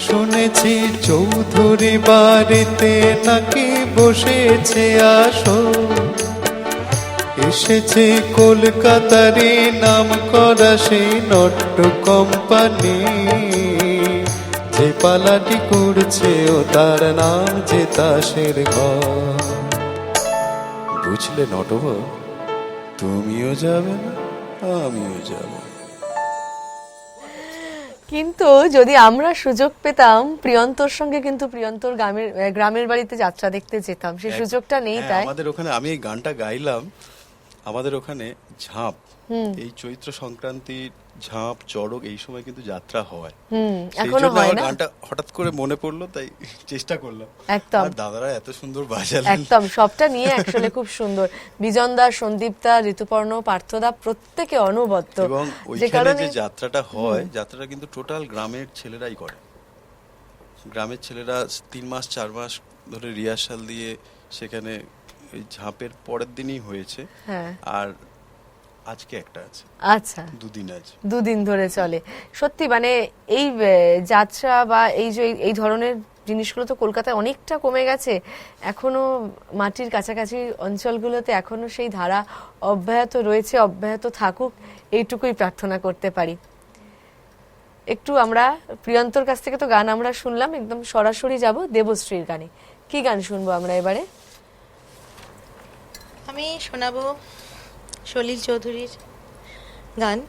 Speaker 3: শুনেছি চৌধুরী বাড়িতে নাকি বসেছে আসর, এসেছে কলকাতারই নাম করা সেই নট্য কোম্পানি, যে পালাটি করছে ও তার নাম যে তাসের ঘর। বুঝলে নটবর, তুমিও যাবে না আমিও যাব।
Speaker 1: কিন্তু যদি আমরা সুযোগ পেতাম প্রিয়ন্তর সঙ্গে, কিন্তু প্রিয়ন্তর গ্রামের বাড়িতে যাত্রা দেখতে যেতাম, সেই সুযোগটা নেই। তাই
Speaker 2: আমাদের ওখানে, আমি এই গানটা গাইলাম, আমাদের ওখানে ঝাঁপ, এই চৈত্র সংক্রান্তির ঝাঁপ চড়ক এই সময় কিন্তু যাত্রা হয়।
Speaker 1: এখনো হয় না।
Speaker 2: গানটা হঠাৎ করে মনে পড়লো, তাই চেষ্টা করলাম।
Speaker 1: একদম,
Speaker 2: আর দাদারা এত সুন্দর বাজালেন,
Speaker 1: একদম সবটা নিয়ে আসলে খুব সুন্দর। বিজন দা, সন্দীপ দা, ঋতুপর্ণ, পার্থদা প্রত্যেকে অনবদ্য।
Speaker 2: এবং ওইখানে যে যাত্রাটা হয়, যাত্রাটা কিন্তু টোটাল গ্রামের ছেলেরাই করে। গ্রামের ছেলেরা 3 মাস 4 মাস ধরে রিহার্সাল দিয়ে সেখানে ওই ঝাঁপের পরের দিনই হয়েছে।
Speaker 1: হ্যাঁ,
Speaker 2: আর আজকে একটা আছে।
Speaker 1: আচ্ছা,
Speaker 2: 2 দিন আছে,
Speaker 1: 2 দিন ধরে চলে। সত্যি মানে এই যাত্রা বা এই যে এই ধরনের জিনিসগুলো তো কলকাতায় অনেকটা কমে গেছে। এখনো মাটির কাছাকাছি অঞ্চলগুলোতে এখনো সেই ধারা অব্যাহত রয়েছে, অব্যাহত থাকুক এইটুকুই প্রার্থনা করতে পারি। একটু আমরা প্রিয়ন্তর কাছ থেকে তো গান আমরা শুনলাম, একদম সরাসরি যাব দেবশ্রীর গানে। কি গান শুনবো আমরা এবারে?
Speaker 4: আমি শোনাবো সলিল চৌধুরীর গান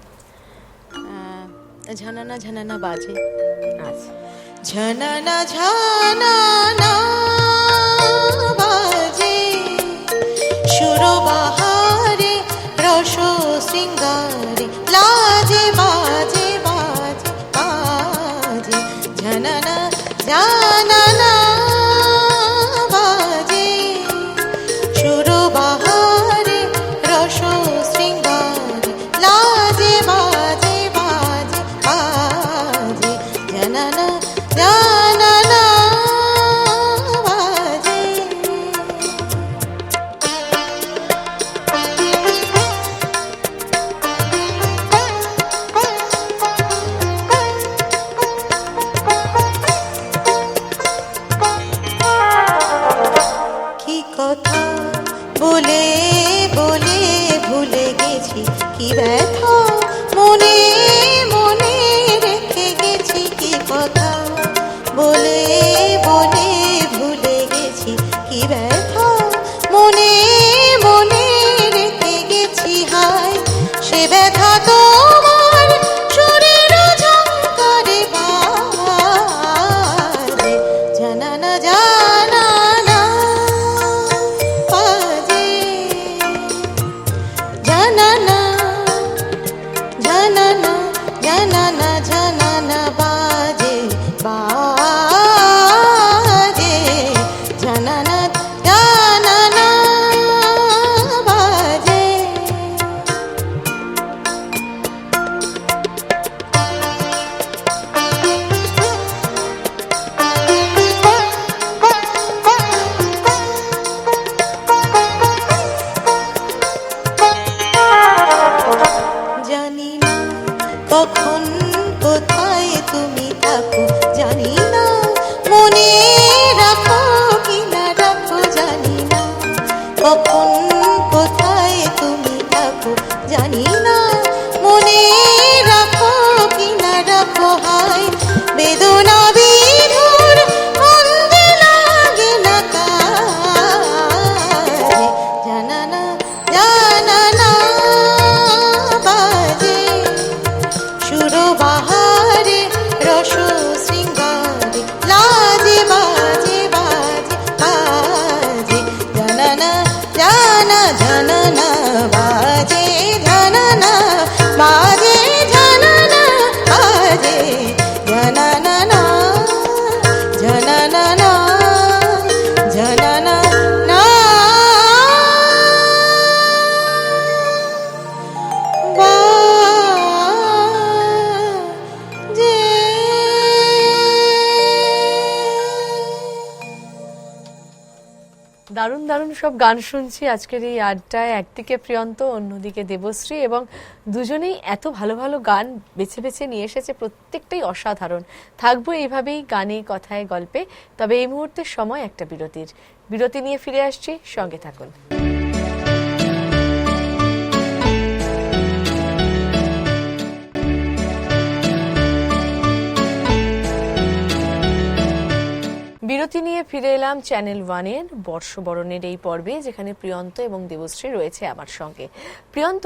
Speaker 4: ঝানানা ঝানানা বাজে।
Speaker 1: আচ্ছা,
Speaker 4: ঝানানা ঝানানা বাজে সুরবাহারে রস শৃঙ্গারে লাজে বাজে বাজে বাজে ঝানানা ঝানানা বাজে সুরবাহারে রস শৃঙ্গারে লাজে বাজে বাজে বাজে ঝানানা ঝানানা জানা জানা না বাজে জানা না জানা না জানা না জানা না বাজে বাজে জানা না জানা না বাজে। জানি না কখন কোথায় তুমি থাকো, জানি না মনে রাখো কি না রাখো, জানি না কখন কোথায় তুমি থাকো, জানি না মনে রাখো কি না রাখো। হায় বেদনা বিধুর মন্দে লাগে না কাজে, জানা না জানা না বাজে সুরবাহারে রস শৃঙ্গারে লাজে বাজে বাজে বাজে জানা না জানা জানা না বাজে জানা না বাজে জানা না বাজে জানা না না জানা না না জানা না না বাজে।
Speaker 1: দারুণ দারুণ সব গান শুনছি আজকের এই আড্ডায়। একদিকে প্রিয়ন্ত, অন্যদিকে দেবশ্রী, এবং দুজনেই এত ভালো ভালো গান বেছে বেছে নিয়ে এসেছে, প্রত্যেকটাই অসাধারণ। থাকবো এইভাবেই গানে, কথায়, গল্পে। তবে এই মুহূর্তে সময় একটা বিরতির। বিরতি নিয়ে ফিরে আসছি, সঙ্গে থাকুন। বিরতি নিয়ে ফিরে এলাম চ্যানেল ওয়ানের বর্ষবরণের এই পর্বে, যেখানে প্রিয়ন্ত এবং দেবশ্রী রয়েছে আমার সঙ্গে। প্রিয়ন্ত,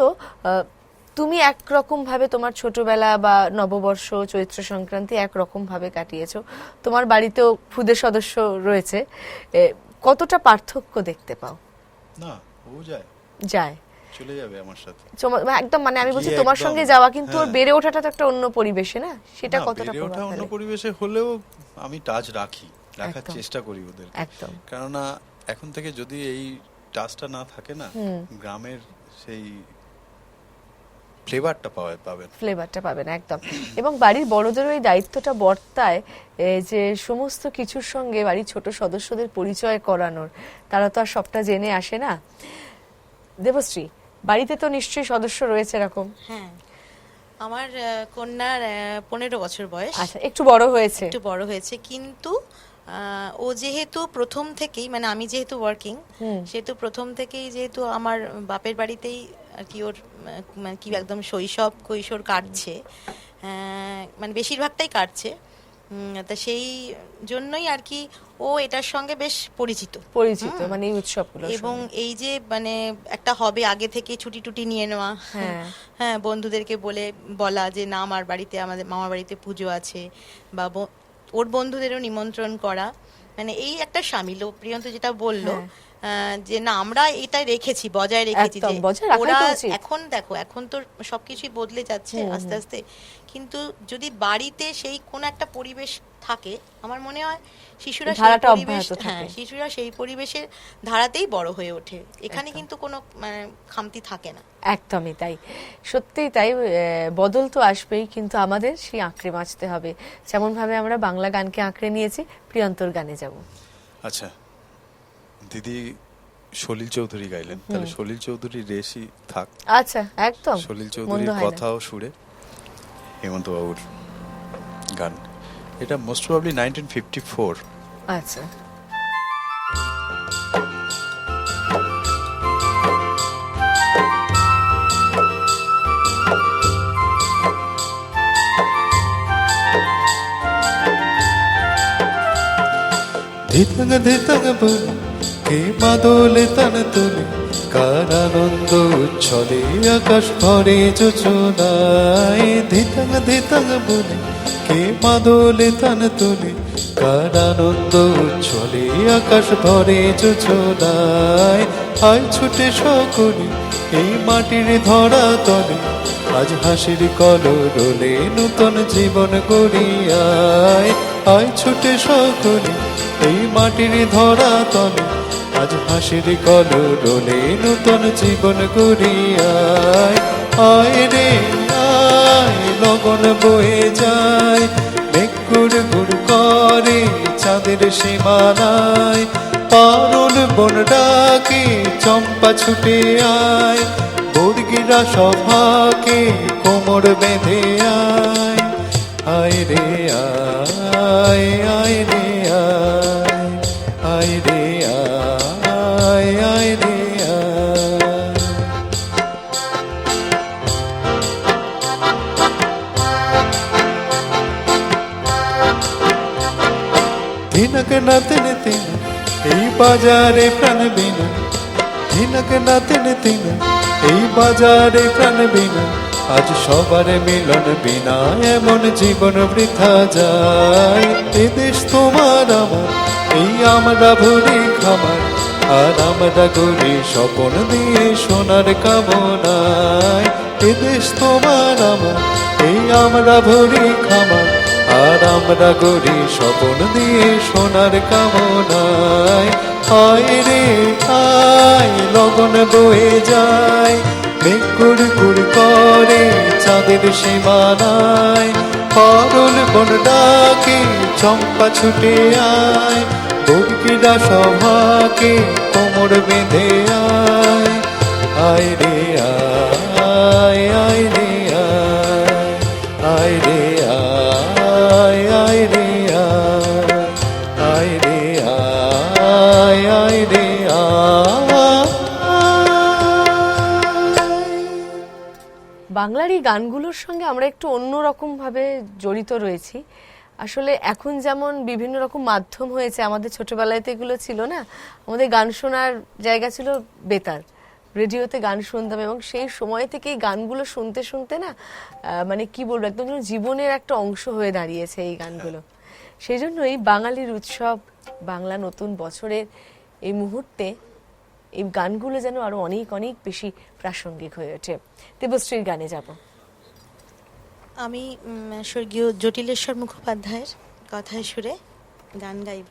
Speaker 1: তুমি একরকম ভাবে তোমার ছোটবেলা বা নববর্ষ, চৈত্র সংক্রান্তি একরকম ভাবে কাটিয়েছো। তোমার বাড়িতেও খুদে সদস্য রয়েছে, কতটা পার্থক্য দেখতে পাও?
Speaker 2: না, ও যায়
Speaker 1: যায়
Speaker 2: চলে যাবে আমার সাথে
Speaker 1: একদম, মানে আমি বলছি
Speaker 2: গিয়ে
Speaker 1: তোমার
Speaker 2: একদম,
Speaker 1: সঙ্গে যাওয়া, কিন্তু ওর
Speaker 2: হ্যাঁ।
Speaker 1: বেড়ে ওঠাটা তো একটা অন্য পরিবেশে, না? সেটা
Speaker 2: না,
Speaker 1: কতটা
Speaker 2: বেড়ে ওঠা
Speaker 1: প্রভাব
Speaker 2: অন্য
Speaker 1: ফেলে?
Speaker 2: পরিবেশে হলেও আমি টাচ রাখার
Speaker 1: একদম।
Speaker 2: চেষ্টা করি ওদের,
Speaker 1: একদম।
Speaker 2: কেননা এখন থেকে যদি এই টাচটা না থাকে না, গ্রামের সেই ফ্লেভারটা পাবেন।
Speaker 1: ফ্লেভারটা পাবেন একদম। এবং বাড়ির বড়দেরও এই দায়িত্বটা বর্তায়, যে সমস্ত কিছুর সঙ্গে বাড়ির ছোট সদস্যদের পরিচয় করানোর। তারা তো আর সবটা জেনে আসে না। দেবশ্রী, বাড়িতে তো নিশ্চয়ই সদস্য রয়েছে এরকম?
Speaker 4: হ্যাঁ, আমার কন্যার 15 বছর বয়স।
Speaker 1: আচ্ছা, একটু বড় হয়েছে।
Speaker 4: একটু বড় হয়েছে, কিন্তু ও যেহেতু প্রথম থেকেই, মানে আমি যেহেতু ওয়ার্কিং, সেহেতু প্রথম থেকেই যেহেতু আমার বাপের বাড়িতেই আর কি ওর মানে কি একদম শৈশব কৈশোর কাটছে, মানে বেশিরভাগটাই কাটছে। তা সেই জন্যই আর কি ও এটার সঙ্গে বেশ পরিচিত,
Speaker 1: মানে এই উৎসবগুলো।
Speaker 4: এবং এই যে মানে একটা হবে আগে থেকে ছুটি টুটি নিয়ে নেওয়া, হ্যাঁ, বন্ধুদেরকে বলা যে না আমার বাড়িতে, আমাদের মামার বাড়িতে পুজো আছে, বা ওর বন্ধুদেরও নিমন্ত্রণ করা, মানে এই একটা সামিল। ও প্রিয়ন্ত যেটা বললো, যে না আমরা এটাই রেখেছি, বজায় রেখেছি, যে ওরা এখন দেখো, এখন তো সবকিছুই বদলে যাচ্ছে আস্তে আস্তে, কিন্তু যদি বাড়িতে সেই কোন একটা পরিবেশ থাকে, আমার মনে হয় শিশুরা সেই পরিবেশ, হ্যাঁ, শিশুরা সেই পরিবেশের ধারাতেই বড় হয়ে ওঠে। এখানে কিন্তু কোনো মানে খামতি থাকে না।
Speaker 1: একদমই তাই, সত্যিই তাই। বদল তো আসবেই, কিন্তু আমাদের সেই আঁকড়ে বাঁচতে হবে। যেমন ভাবে আমরা বাংলা গানকে আঁকড়ে নিয়েছি, প্রিয়ন্তর গানে যাব।
Speaker 2: আচ্ছা, দিদি সলিল চৌধুরী গাইলেন, তাহলে সলিল চৌধুরীর রেশি থাক।
Speaker 1: আচ্ছা, একদম।
Speaker 2: সলিল চৌধুরীর কথাও সুরে হেমন্ত বাবুর গান। এটা মোস্ট প্রবাবলি 1954।
Speaker 1: আচ্ছা,
Speaker 3: ধিতং ধিতং বলে কে মাদলে তান তোলে, কার আনন্দ উচ্ছলে আকাশ ভরে যোচনায়। ধিতং ধিতং বলে কে মাদলে তান তোলে, কার আনন্দ উচ্ছলে আকাশ ভরে যোজনায়। আয় ছুটে সকলে এই মাটির ধরা তলে, আজ হাসির কলরলে নূতন জীবন গড়িয়ায়। আয় ছুটে সকলে এই মাটির ধরা তলে, আজ হাসির কলরলে নূতন জীবন গড়িয়ায়। আয় রে আয়, লগন বয়ে যায়, মেঘ গুড় গুড় করে চাঁদের সীমানায়। পারুল বন ডাকে চম্পা ছুটে আয়, বর্গিরা সভাকে কোমর বেঁধে আয়। আয় রে আয়, আয় রে আয়, আয় রে আয়, আয় রে আয়। ধিনক না তেন তেন এই বাজারে প্রাণ বিনা, ধিনক না তেন তেন এই বাজারে প্রাণ বিনা। আজ সবার মিলন বিনা এমন জীবন বৃথা যায়। এ দেশ তোমার আমার, এই আমরা ভরি খামার, আর আমরা গড়ি স্বপন দিয়ে সোনার কামনায়। এ দেশ তোমার আমার, এই আমরা ভরি খামার, আর আমরা গড়ি স্বপন দিয়ে সোনার কামনায়। আয় রে আয়, লগন বয়ে যায়, মেঘ গুড় গুড় করে চাঁদের সীমানায়। পারুল বন ডাকে চম্পা ছুটে আয়, বর্গিরা সভাকে কোমর বেঁধে আয়। আয় রে আয়, আয় রে আয়, আয় রে আয়, আয় রে আয়, আয় রে আয়, আয় রে আয়।
Speaker 1: বাংলার এই গানগুলোর সঙ্গে আমরা একটু অন্যরকম ভাবে জড়িত রয়েছি। আসলে এখন যেমন বিভিন্ন রকম মাধ্যম হয়েছে, আমাদের ছোটবেলায় তো এগুলো ছিল না। আমাদের গান শোনার জায়গা ছিল বেতার, রেডিওতে গান শুনতাম, এবং সেই সময় থেকে এই গানগুলো শুনতে শুনতে না মানে কি বলবো, একদম যেন জীবনের একটা অংশ হয়ে দাঁড়িয়েছে এই গানগুলো। সেই জন্যই বাঙালির উৎসব, বাংলা নতুন বছরের এই মুহূর্তে এই গানগুলো যেন আরো অনেক অনেক বেশি প্রাসঙ্গিক হয়ে ওঠে। দেবশ্রীর গানে যাব।
Speaker 4: আমি স্বর্গীয় জটিলেশ্বর মুখোপাধ্যায়ের কথায় সুরে গান গাইব।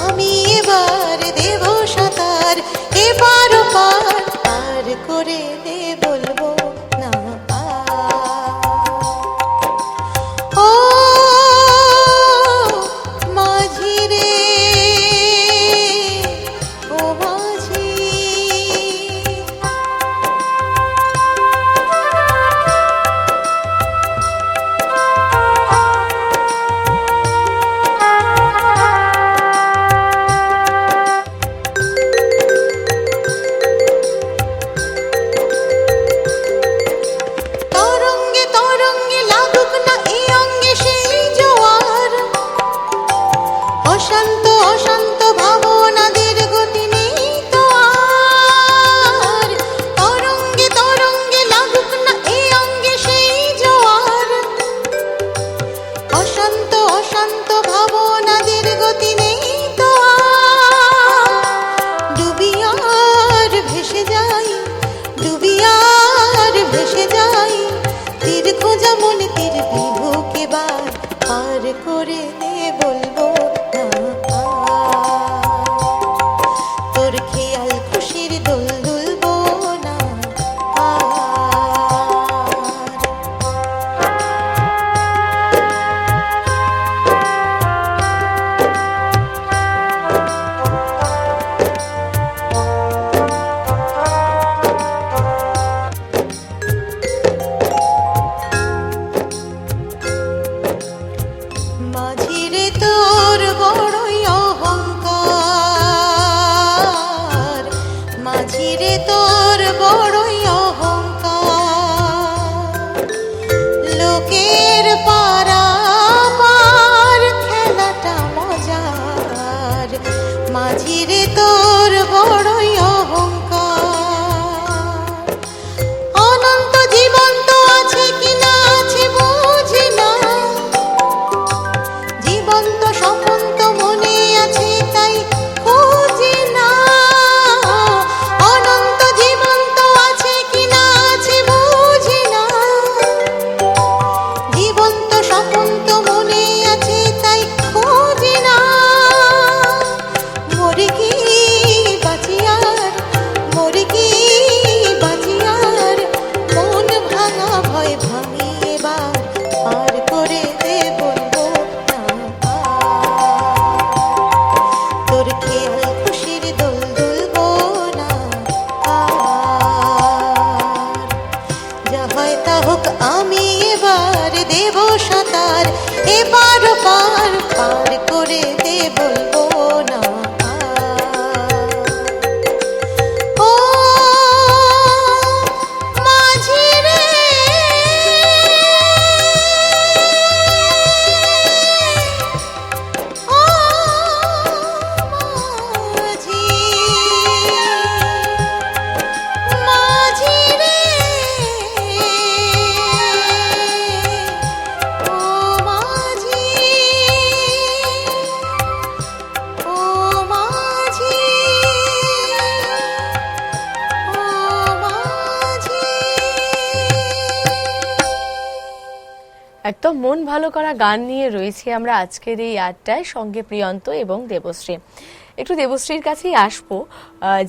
Speaker 4: আমি এবার দেব সাঁতার, এবার পার পার করে দে বলবো না। ও মাঝি রে, ও মাঝি, অশান্ত অশান্ত ভাবনাদের গতি নেই তো আর। তরঙ্গে তরঙ্গে লাগুক না এই অঙ্গে সেই জোয়ার। অশান্ত অশান্ত ভাবনাদের গতি নেই তো আর। ডুবি আর ভেসে যাই, ডুবি আর ভেসে যাই, তীর খোঁজা মনে তীর বিভুক এবার পার করে দে বলবো। তোর খেয়াল খুশির দোল দুলবো না, লোকের পারাপার খেলাটা মজার, মাঝিরে তোর বড়ই অহংকার। অনন্ত জীবন তো আছে কিনা আছে বুঝি না, জীবন্ত স্বপন তো মনে আছে তাই খুঁজি না। অনন্ত জীবন তো আছে কিনা আছে বুঝি না, জীবন্ত স্বপন তো মনে আছে তাই খুঁজি না। মরে কি বাঁচিয়ার, মরে কি বাঁচিয়ার, মন ভাঙা ভয় ভাঙি এবার পার করে দে বলবো না। তোর খেয়াল খুশির দোল দুলবো না আর। যা হয় তা হোক আমি এবার দেব সাঁতার, এবার পার পার করে দে বলবো না আর। ও মাঝি রে, ও মাঝি, মাঝি রে, ও মাঝি, ও মাঝি, ও মাঝি।
Speaker 1: একদম মন ভালো করা গান নিয়ে রয়েছি আমরা আজকের এই আড্ডায়, সঙ্গে প্রিয়ন্ত এবং দেবশ্রী। একটু দেবশ্রীর কাছেই আসবো।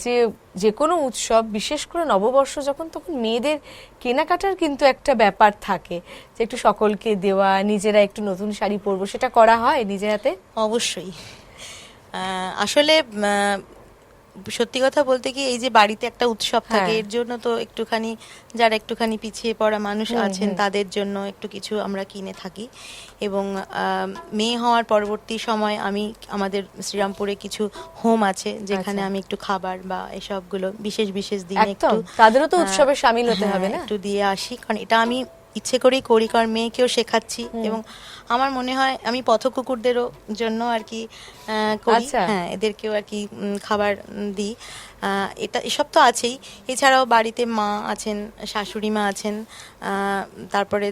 Speaker 1: যে যে কোনো উৎসব, বিশেষ করে নববর্ষ যখন, তখন মেয়েদের কেনাকাটার কিন্তু একটা ব্যাপার থাকে, যে একটু সকলকে দেওয়া, নিজেরা একটু নতুন শাড়ি পরবো, সেটা করা হয় নিজে হাতে?
Speaker 4: অবশ্যই। আসলে সত্যি কথা বলতে কি, এই যে বাড়িতে একটা উৎসব থাকে,
Speaker 1: হ্যাঁ।
Speaker 4: এর জন্য তো একটুখানি যারা একটুখানি পিছিয়ে পড়া মানুষ আছেন তাদের জন্য একটু কিছু আমরা কিনে থাকি। এবং মেয়ে হওয়ার পরবর্তী সময় আমি আমাদের শ্রীরামপুরে কিছু হোম আছে যেখানে
Speaker 1: আচ্ছা।
Speaker 4: আমি একটু খাবার বা এসবগুলো বিশেষ বিশেষ দিনে
Speaker 1: একদম,
Speaker 4: একটু
Speaker 1: তাদেরও তো উৎসবে শামিল হতে হবে না?
Speaker 4: একটু দিয়ে আসি, কারণ এটা আমি ইচ্ছে করেই করি, কারণ মেয়েকেও শেখাচ্ছি। এবং আমার মনে হয় আমি পথকুকুরদেরও জন্য আর কি করি।
Speaker 1: আচ্ছা।
Speaker 4: হ্যাঁ, এদেরকেও আর কি খাবার দিই। এটা এসব তো আছেই, এছাড়াও বাড়িতে মা আছেন, শাশুড়ি মা আছেন, তারপরে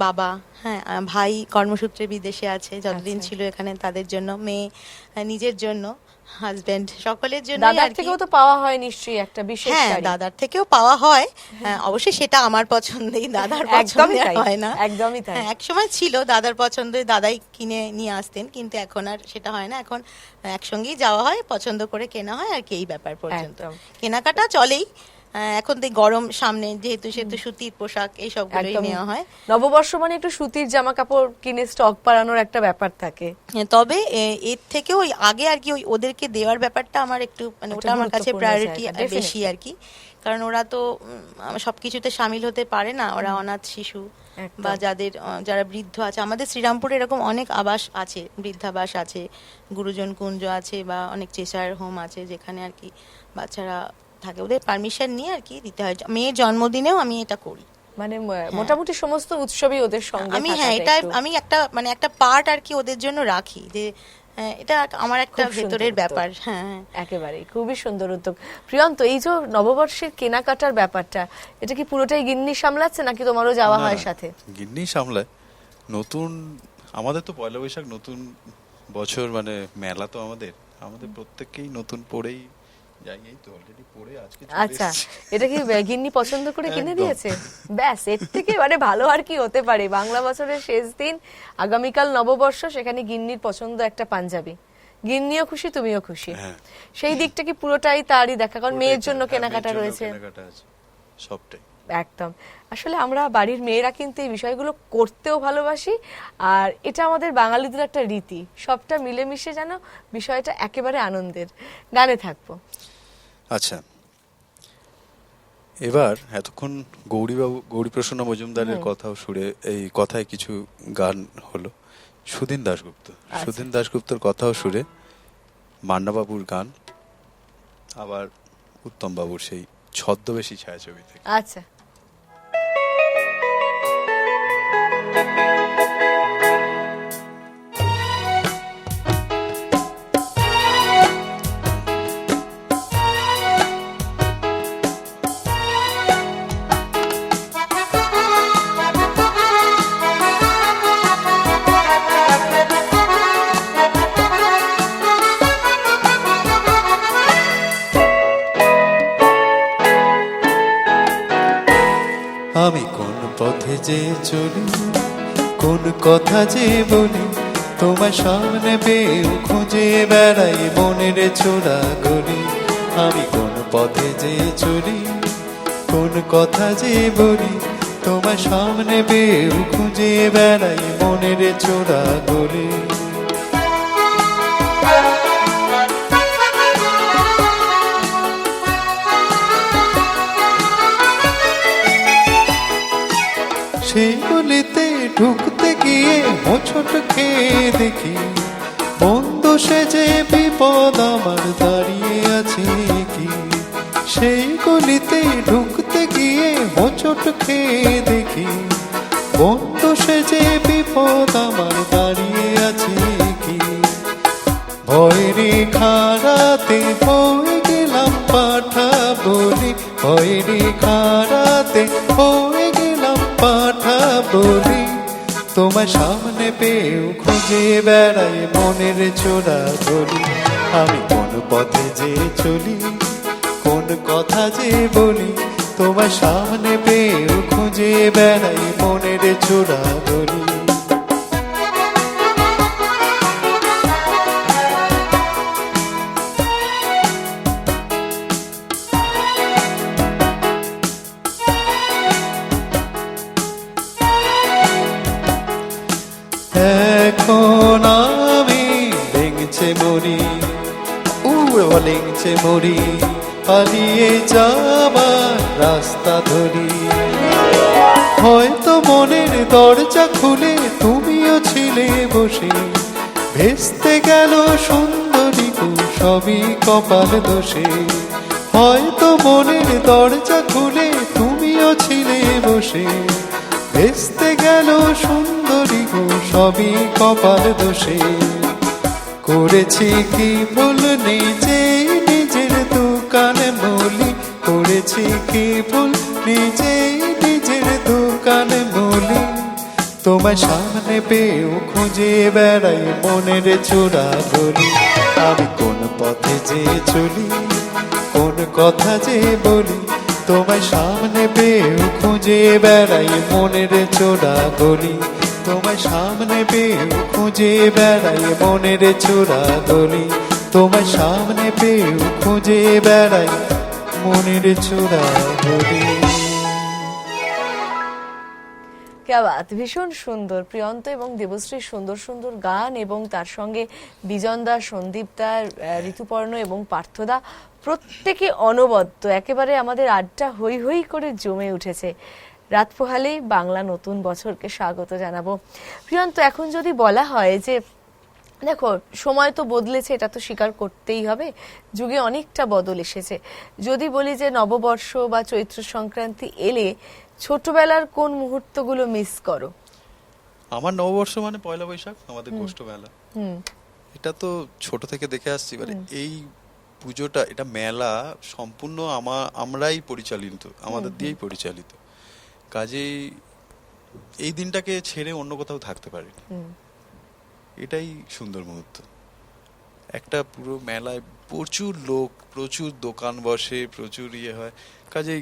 Speaker 4: বাবা, হ্যাঁ, ভাই কর্মসূত্রে বিদেশে আছে, যতদিন
Speaker 1: আচ্ছা।
Speaker 4: ছিল এখানে তাদের জন্য, মেয়ে নিজের জন্য, হাজবেন্ড, সকলের জন্য।
Speaker 1: দাদার থেকেও তো পাওয়া হয় নিশ্চয়ই একটা বিশেষ
Speaker 4: হ্যাঁ,
Speaker 1: শাড়ি।
Speaker 4: দাদার থেকেও পাওয়া হয়। অবশ্যই সেটা আমার পছন্দেই, দাদার
Speaker 1: একদমই
Speaker 4: পছন্দের
Speaker 1: তাই,
Speaker 4: হয় না।
Speaker 1: একদমই তাই।
Speaker 4: হ্যাঁ, এক সময় ছিল দাদার পছন্দের, দাদাই কিনে নিয়ে আসতেন, কিন্তু এখন আর সেটা হয় না। এখন একসঙ্গেই যাওয়া হয়, পছন্দ করে কেনা হয় আর কি, এই ব্যাপার পর্যন্ত।
Speaker 1: একদম।
Speaker 4: কেনাকাটা চলেই। এখন তো গরম সামনে, যেহেতু সেহেতু সুতির পোশাক এই সবগুলোই
Speaker 1: একদম।
Speaker 4: নেওয়া হয়।
Speaker 1: নববর্ষ মানে একটু সুতির জামা কাপড় কিনে স্টক বাড়ানোর একটা ব্যাপার থাকে।
Speaker 4: তবে এর থেকে ওই আগে আর কি ওই ওদেরকে দেওয়ার ব্যাপারটা আমার একটু মানে
Speaker 1: একটা
Speaker 4: ওটা আমার কাছে
Speaker 1: গুরুত্বপূর্ণ
Speaker 4: প্রায়োরিটি
Speaker 1: জায়গা,
Speaker 4: বেশি
Speaker 1: definitely।
Speaker 4: আর কি। কারণ ওরা তো সবকিছুতে সামিল হতে পারে না, ওরা অনাথ শিশু
Speaker 1: একদম।
Speaker 4: বা যাদের যারা বৃদ্ধ আছে। আমাদের শ্রীরামপুরে এরকম অনেক আবাস আছে, বৃদ্ধাবাস আছে, গুরুজন কুঞ্জ আছে, বা অনেক চেসার হোম আছে, যেখানে আর কি বাচ্চারা থাকে। ওদের পারমিশন নিয়ে আর কি দিতে হয়। মেয়ের জন্মদিনেও আমি এটা করি।
Speaker 1: মানে মোটামুটি সমস্ত উৎসবই ওদের সঙ্গে
Speaker 4: আমি
Speaker 1: থাকাটা
Speaker 4: হ্যাঁ, এটা
Speaker 1: একটু-
Speaker 4: আমি একটা মানে একটা পার্ট আর কি ওদের জন্য রাখি, যে এটা আমার একটা
Speaker 1: খুব সুন্দর
Speaker 4: ভেতরের
Speaker 1: উদ্যোগ।
Speaker 4: ব্যাপার। হ্যাঁ, হ্যাঁ।
Speaker 1: একেবারেই খুবই সুন্দর উদ্যোগ। প্রিয়ন্ত, এই যে নববর্ষের কেনাকাটার ব্যাপারটা, এটা কি পুরোটাই গিন্নি সামলাচ্ছে নাকি তোমারও যাওয়া
Speaker 2: না,
Speaker 1: হয়
Speaker 2: না,
Speaker 1: সাথে?
Speaker 2: গিন্নি সামলায়। নতুন আমাদের তো পয়লা বৈশাখ নতুন বছর, মানে মেলা তো আমাদের আমাদের প্রত্যেককেই নতুন পরেই যাই। এই তো অলরেডি পরে আজকে চলে
Speaker 1: আচ্ছা,
Speaker 2: এসেছি।
Speaker 1: এটা কি গিন্নি পছন্দ করে কিনে
Speaker 2: একদম।
Speaker 1: দিয়েছে? ব্যাস, এর থেকে মানে ভালো আর কি হতে পারে? বাংলা বছরের শেষ দিন, আগামীকাল নববর্ষ, সেখানে গিন্নির পছন্দ একটা পাঞ্জাবি। গিন্নিও খুশি, তুমিও খুশি।
Speaker 2: হ্যাঁ।
Speaker 1: সেই দিকটা কি পুরোটাই তারই দেখা, কারণ মেয়ের জন্য
Speaker 2: হ্যাঁ,
Speaker 1: কেনাকাটা
Speaker 2: মেয়ের জন্য
Speaker 1: রয়েছে।
Speaker 2: কেনাকাটা আছে, সবটাই।
Speaker 1: একদম। আসলে আমরা বাড়ির মেয়েরা কিন্তু এই বিষয়গুলো করতেও ভালোবাসি, আর এটা আমাদের বাঙালিদের একটা রীতি। সবটা মিলেমিশে যেন বিষয়টা একেবারে আনন্দের। গানে থাকবো।
Speaker 2: আচ্ছা, এবার এতক্ষণ গৌরীপ্রসন্ন মজুমদারের কথাও সুরে, এই কথায় কিছু গান হলো। সুধীন দাশগুপ্ত, সুধীন দাশগুপ্তর কথাও সুরে মান্নাবাবুর গান, আবার উত্তম বাবুর সেই ছদ্মবেশী ছায়াছবি থেকে।
Speaker 1: আচ্ছা।
Speaker 3: যে চলি, কোন কথা যে বলি, তোমার সামনে পেয়েও খুঁজে বেড়াই মনের চোরা গলি। আমি কোন পথে যে চলি, কোন কথা যে বলি, তোমার সামনে পেয়েও খুঁজে বেড়াই মনের চোরা গলি। সেই গলিতে ঢুকতে গিয়ে হোঁচট খেয়ে দেখি, বন্ধু সেজে বিপদ আমার দাঁড়িয়ে আছে কি। সেই গলিতে ঢুকতে গিয়ে হোঁচট খেয়ে দেখি, বন্ধু সেজে বিপদ আমার দাঁড়িয়ে আছে কি। ভয়েরই খারাতে হয়ে গেলাম পাঠা বলি, ভয়েরই খারাতে হয়ে গেলাম পাঠা বলি। তোমার সামনে পেয়েও খুঁজে বেড়াই মনের চোরা গলি। আমি কোন পথে যে চলি, কোন কথা যে বলি, তোমার সামনে পেয়েও খুঁজে বেড়াই মনের চোরা গলি। এখন আমি লেংচে মরি, লেংচে মরি, পালিয়ে যাবার রাস্তা ধরি। হয়তো মনের দরজা খুলে তুমিও ছিলে বসে, ভেস্তে গেল সুন্দরী গো সবই কপাল দোষে। হয়তো মনের দরজা খুলে তুমিও ছিলে বসে, ভেস্তে গেল সুন্দরী গো সবই কপাল দোষে। করেছি কি ভুল নিজেই নিজের দোকানে বলি, করেছি কি ভুল নিজেই নিজের দোকানে বলি। তোমার সামনে পেয়েও খুঁজে বেড়াই মনের চোরা গলি। আমি কোন পথে যে চলি, কোন কথা যে বলি, তোমার সামনে পেয়েও খুঁজে বেড়াই মনের চোরা গলি। তোমার সামনে পেয়েও খুঁজে বেড়াই মনের চোরা গলি। তোমার সামনে পেয়েও খুঁজে বেড়াই মনের চোরা গলি।
Speaker 1: ক্যা বাত, ভীষণ সুন্দর। প্রিয়ন্ত এবং দেবশ্রীর সুন্দর সুন্দর গান, এবং তার সঙ্গে বিজন দা, সন্দীপ দা, ঋতুপর্ণ এবং পার্থদা প্রত্যেকে অনবদ্য, একেবারে আমাদের আড্ডা হই হই করে জমে উঠেছে। রাত পোহালেই বাংলা নতুন বছরকে স্বাগত জানাবো। প্রিয়ন্ত, এখন যদি বলা হয় যে দেখো সময় তো বদলেছে, এটা তো স্বীকার করতেই হবে, যুগে অনেকটা বদল এসেছে। যদি বলি যে নববর্ষ বা চৈত্র সংক্রান্তি এলে ছোটবেলার কোন মুহূর্তগুলো মিস করো?
Speaker 2: আমার নববর্ষ মানে পয়লা বৈশাখ, আমাদের গোষ্ঠ মেলা। এটা তো ছোট থেকে দেখে আসছি। এবারে এই পুজোটা, এটা মেলা সম্পূর্ণ আমরাই পরিচালিত, আমাদের দিয়েই পরিচালিত। কাজেই এই দিনটাকে ছেড়ে অন্য কোথাও থাকতে পারি না। এটাই সুন্দর মুহূর্ত। একটা পুরো মেলায় প্রচুর লোক, প্রচুর দোকান বসে, প্রচুর ইয়ে হয়। কাজেই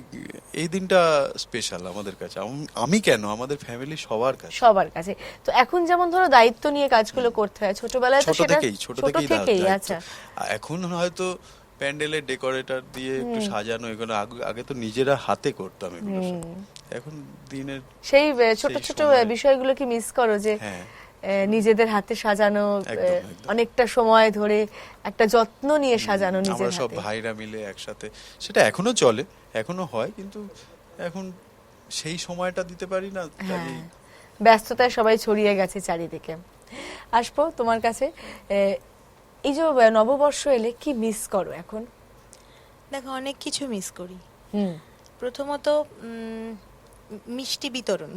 Speaker 2: এই দিনটা স্পেশাল আমাদের কাছে। আমি কেন, আমাদের ফ্যামিলি সবার কাছে।
Speaker 1: সবার কাছে। তো এখন যেমন ধরো দায়িত্ব নিয়ে কাজগুলো করতে হয়, ছোটবেলায় তো সেটা
Speaker 2: ছোট থেকেই
Speaker 1: আচ্ছা।
Speaker 2: এখন হয়তো প্যান্ডেলের ডেকোরেটর দিয়ে একটু সাজানো, এগুলো আগে তো নিজেরা হাতে করতাম এগুলো সব। এখন দিনের
Speaker 1: সেই ছোট ছোট বিষয়গুলো কি মিস করো, যে নিজেদের হাতে সাজানো, অনেকটা সময় ধরে একটা যত্ন নিয়ে সাজানো নিজের হাতে,
Speaker 2: আমরা সব ভাইরা মিলে একসাথে, সেটা এখনো চলে, এখনো হয়, কিন্তু এখন সেই সময়টা দিতে পারি না।
Speaker 1: ব্যস্ততায় সবাই ছড়িয়ে গেছে চারিদিকে। আসবো তোমার কাছে, এই যে নববর্ষ এলে কি মিস করো এখন?
Speaker 4: দেখো, অনেক কিছু মিস করি। প্রথমত মিষ্টি বিতরণ,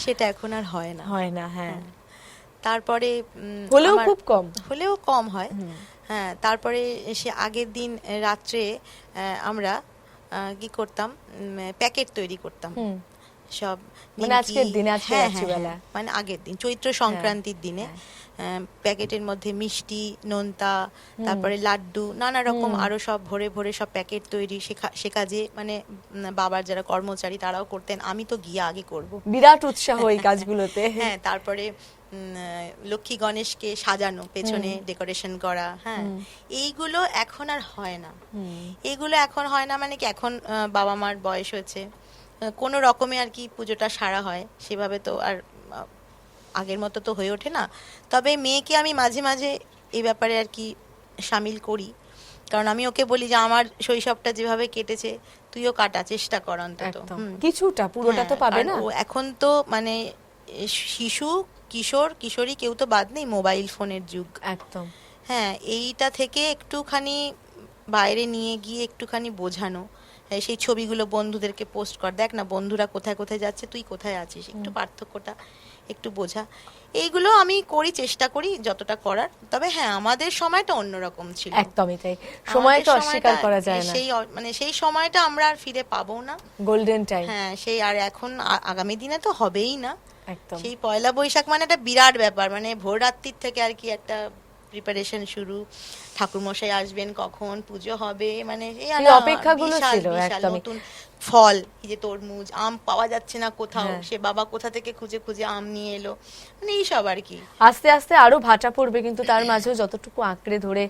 Speaker 4: সেটা এখন আর হয় না।
Speaker 1: হ্যাঁ।
Speaker 4: তারপরে
Speaker 1: হলেও খুব কম,
Speaker 4: হলেও কম হয়। হ্যাঁ, তারপরে সে আগের দিন রাত্রে আমরা কি করতাম, প্যাকেট তৈরি করতাম। সব
Speaker 1: মানে
Speaker 4: নিমকি,
Speaker 1: আজকের দিনে, আজকে
Speaker 4: হ্যাঁ,
Speaker 1: রাত্রিবেলা?
Speaker 4: মানে আগের দিন চৈত্র সংক্রান্তির দিনে প্যাকেটের মধ্যে মিষ্টি, নোনতা, তারপরে লাড্ডু, নানা রকম আরো সব ভরে ভরে সব প্যাকেট তৈরি। সে কাজে মানে বাবার যারা কর্মচারী তারাও করতেন, আমি তো গিয়ে আগে করব।
Speaker 1: বিরাট উৎসাহ এই কাজগুলোতে।
Speaker 4: হ্যাঁ, তারপরে লক্ষ্মী গণেশকে সাজানো, পেছনে ডেকোরেশন করা, হ্যাঁ, এইগুলো এখন আর হয় না। এইগুলো এখন হয় না মানে কি, এখন বাবা মার বয়স হয়েছে, কোনো রকমে আর কি পুজোটা সারা হয়, সেভাবে তো আর আগের মতো তো হয়ে ওঠে না। তবে মেয়েকে আমি মাঝে মাঝে এই ব্যাপারে আর কি সামিল করি, কারণ আমি ওকে বলি যে আমার শৈশবটা যেভাবে কেটেছে তুইও কাটা চেষ্টা কর অন্তত।
Speaker 1: একদম। কিছুটা, পুরোটা তো
Speaker 4: হ্যাঁ,
Speaker 1: পাবে
Speaker 4: কারণ
Speaker 1: না।
Speaker 4: ও এখন তো মানে শিশু, কিশোর, কিশোরী কেউ তো বাদ নেই, মোবাইল ফোনের যুগ।
Speaker 1: একদম।
Speaker 4: হ্যাঁ, এইটা থেকে একটুখানি বাইরে নিয়ে গিয়ে একটুখানি বোঝানো, সেই ছবিগুলো বন্ধুদেরকে পোস্ট কর, দেখ না বন্ধুরা কোথায় কোথায় যাচ্ছে, তুই কোথায় আছিস, একটু পার্থক্যটা একটু বোঝা। এইগুলো আমি করি, চেষ্টা করি যতটা করার। তবে হ্যাঁ, আমাদের সময়টা অন্যরকম ছিল।
Speaker 1: একদমই তাই, সময়টা অস্বীকার করা যায় না।
Speaker 4: সেই মানে সেই সময়টা আমরা আর ফিরে পাবো না,
Speaker 1: গোল্ডেন টাইম।
Speaker 4: হ্যাঁ, সেই আর এখন আগামী দিনে তো হবেই না।
Speaker 1: একদম।
Speaker 4: সেই পয়লা বৈশাখ মানে একটা বিরাট ব্যাপার, মানে ভোর রাত্রির থেকে আর কি একটা প্রিপারেশন শুরু, ঠাকুরমশাই আসবেন, কখন পুজো হবে, মানে এই
Speaker 1: এই অপেক্ষাগুলো
Speaker 4: বিশাল
Speaker 1: ছিল
Speaker 4: বিশাল
Speaker 1: একদমই।
Speaker 4: নতুন ফল, এই যে তরমুজ, আম পাওয়া যাচ্ছে না কোথাও,
Speaker 1: হ্যাঁ।
Speaker 4: সে বাবা কোথা থেকে খুঁজে খুঁজে আম নিয়ে এলো, মানে এইসব আর কি।
Speaker 1: আস্তে আস্তে আরো ভাটা পড়বে, কিন্তু তার মাঝেও যতটুকু আঁকড়ে ধরে